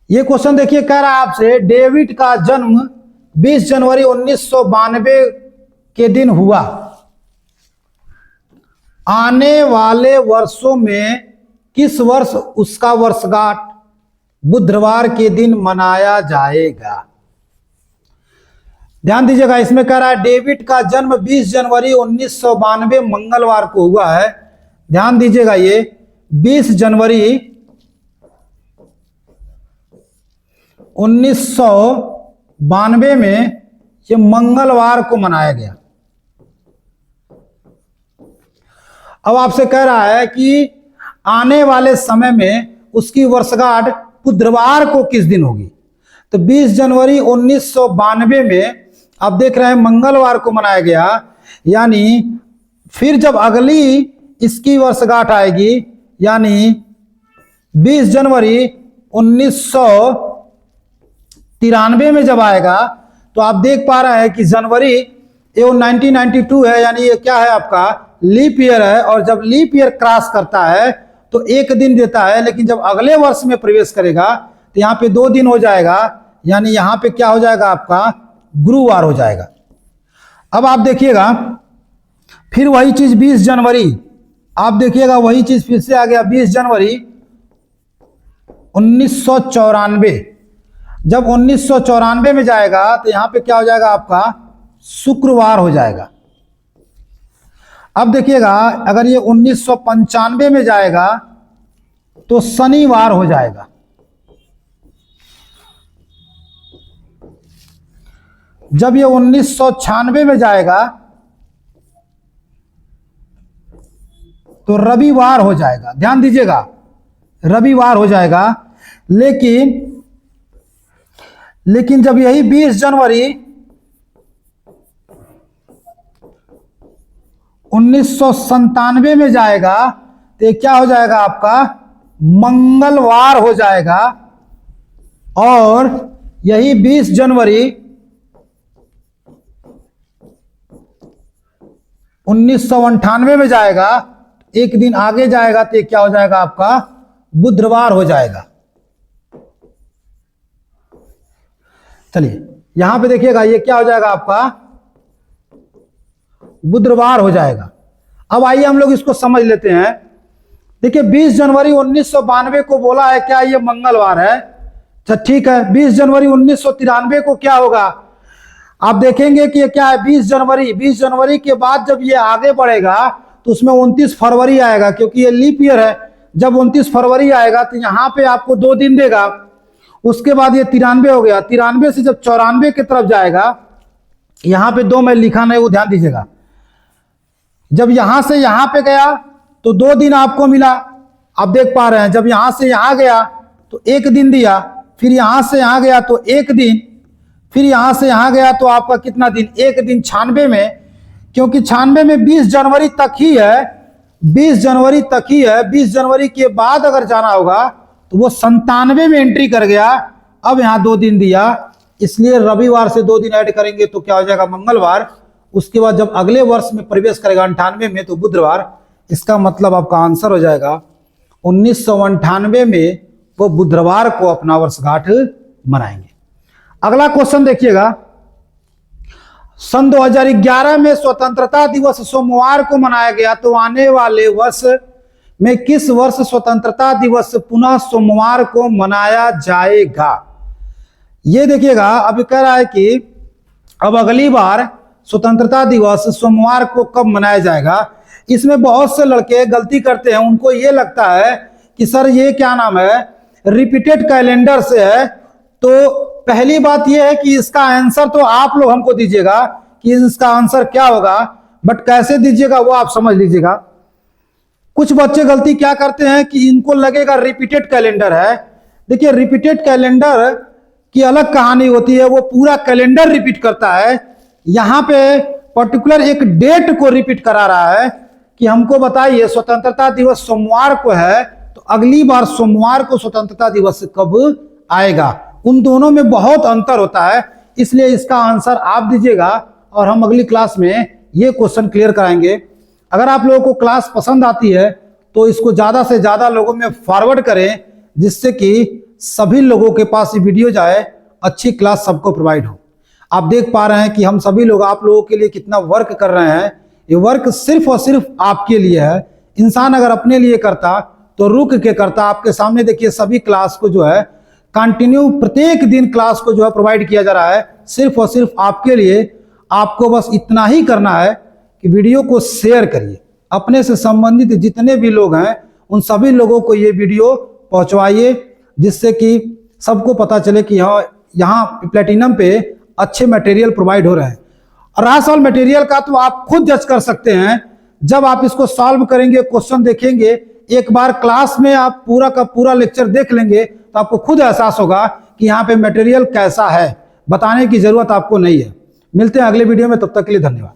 ये क्वेश्चन देखिए, कह रहा है आपसे, डेविड का जन्म 20 जनवरी 1992 के दिन हुआ। आने वाले वर्षों में किस वर्ष उसका वर्षगांठ बुधवार के दिन मनाया जाएगा। ध्यान दीजिएगा, इसमें कह रहा है डेविड का जन्म 20 जनवरी 1992 मंगलवार को हुआ है। ध्यान दीजिएगा, ये 20 जनवरी 1992 में ये मंगलवार को मनाया गया। अब आपसे कह रहा है कि आने वाले समय में उसकी वर्षगांठ बुधवार को किस दिन होगी। तो 20 जनवरी 1992 में आप देख रहे हैं मंगलवार को मनाया गया, यानी फिर जब अगली इसकी वर्षगांठ आएगी, यानी 20 जनवरी 1993 में जब आएगा, तो आप देख पा रहे हैं कि जनवरी ये 1992 है, यानी ये क्या है आपका लीप ईयर है, और जब लीप ईयर क्रॉस करता है तो 1 दिन देता है, लेकिन जब अगले वर्ष में प्रवेश करेगा तो यहाँ पे 2 दिन हो जाएगा, यानी यहाँ पे क्या हो जाएगा आपका गुरुवार हो जाएगा। अब आप देखिएगा फिर वही चीज 20 जनवरी, आप देखिएगा वही चीज फिर से आ गया 20 जनवरी 1994। जब 1994 में जाएगा तो यहाँ पे क्या हो जाएगा आपका शुक्रवार हो जाएगा। अब देखिएगा अगर ये 1995 में जाएगा तो शनिवार हो जाएगा। जब ये 1996 में जाएगा तो रविवार हो जाएगा। ध्यान दीजिएगा रविवार हो जाएगा। लेकिन जब यही 20 जनवरी 1997 में जाएगा तो क्या हो जाएगा आपका मंगलवार हो जाएगा। और यही 20 जनवरी 1998 में जाएगा, एक दिन आगे जाएगा तो क्या हो जाएगा आपका बुधवार हो जाएगा। चलिए यहां पे देखिएगा ये क्या हो जाएगा आपका बुधवार हो जाएगा। अब आइए हम लोग इसको समझ लेते हैं। देखिए 20 जनवरी 1992 को बोला है, क्या ये मंगलवार है? अच्छा ठीक है, 20 जनवरी 1993 को क्या होगा? आप देखेंगे कि ये क्या है, 20 जनवरी के बाद जब ये आगे बढ़ेगा तो उसमें 29 फरवरी आएगा, क्योंकि ये लीप ईयर है। जब 29 फरवरी आएगा तो यहाँ पे आपको 2 दिन देगा। उसके बाद ये 93 हो गया, 93 से जब 94 की तरफ जाएगा, यहाँ पे 2 में लिखा नहीं, वो ध्यान दीजिएगा। जब यहां से यहां पे गया तो 2 दिन आपको मिला, आप देख पा रहे हैं। जब यहां से यहां गया तो 1 दिन दिया, फिर यहां से यहां गया तो 1 दिन, फिर यहां से यहां गया तो आपका कितना दिन? 1 दिन 96 में, क्योंकि 96 में 20 जनवरी तक ही है, 20 जनवरी तक ही है। 20 जनवरी के बाद अगर जाना होगा तो वो 97 में एंट्री कर गया। अब यहां 2 दिन दिया, इसलिए रविवार से 2 दिन ऐड करेंगे तो क्या हो जाएगा? मंगलवार। उसके बाद जब अगले वर्ष में प्रवेश करेगा 98 में तो बुधवार। इसका मतलब आपका आंसर हो जाएगा 1998 में वो बुधवार को अपना वर्षगांठ मनाएंगे। अगला क्वेश्चन देखिएगा, सन 2011 में स्वतंत्रता दिवस सोमवार को मनाया गया, तो आने वाले वर्ष में किस वर्ष स्वतंत्रता दिवस पुनः सोमवार को मनाया जाएगा? ये देखिएगा, अब कह रहा है कि अब अगली बार स्वतंत्रता दिवस सोमवार को कब मनाया जाएगा। इसमें बहुत से लड़के गलती करते हैं, उनको ये लगता है कि सर ये क्या नाम है, रिपीटेड कैलेंडर से है। तो पहली बात यह है कि इसका आंसर तो आप लोग हमको दीजिएगा कि इसका आंसर क्या होगा, बट कैसे दीजिएगा वो आप समझ लीजिएगा। कुछ बच्चे गलती क्या करते हैं कि इनको लगेगा रिपीटेड कैलेंडर है। देखिए रिपीटेड कैलेंडर की अलग कहानी होती है, वो पूरा कैलेंडर रिपीट करता है। यहां पे पर्टिकुलर एक डेट को रिपीट करा रहा है कि हमको बताइए स्वतंत्रता दिवस सोमवार को है, तो अगली बार सोमवार को स्वतंत्रता दिवस कब आएगा। उन दोनों में बहुत अंतर होता है, इसलिए इसका आंसर आप दीजिएगा और हम अगली क्लास में ये क्वेश्चन क्लियर कराएंगे। अगर आप लोगों को क्लास पसंद आती है तो इसको ज़्यादा से ज़्यादा लोगों में फॉरवर्ड करें, जिससे कि सभी लोगों के पास ये वीडियो जाए, अच्छी क्लास सबको प्रोवाइड हो। आप देख पा रहे हैं कि हम सभी लोग आप लोगों के लिए कितना वर्क कर रहे हैं। ये वर्क सिर्फ और सिर्फ आपके लिए है। इंसान अगर अपने लिए करता तो रुक के करता। आपके सामने देखिए सभी क्लास को जो है कंटिन्यू प्रत्येक दिन क्लास को जो है प्रोवाइड किया जा रहा है, सिर्फ और सिर्फ आपके लिए। आपको बस इतना ही करना है कि वीडियो को शेयर करिए, अपने से संबंधित जितने भी लोग हैं उन सभी लोगों को ये वीडियो पहुंचवाइए, जिससे कि सबको पता चले कि यहाँ प्लेटिनम पे अच्छे मटेरियल प्रोवाइड हो रहे हैं। और रहा सवाल मटेरियल का, तो आप खुद जज कर सकते हैं। जब आप इसको सॉल्व करेंगे, क्वेश्चन देखेंगे, एक बार क्लास में आप पूरा का पूरा लेक्चर देख लेंगे तो आपको खुद एहसास होगा कि यहाँ पे मटेरियल कैसा है। बताने की जरूरत आपको नहीं है। मिलते हैं अगले वीडियो में, तब तक के लिए धन्यवाद।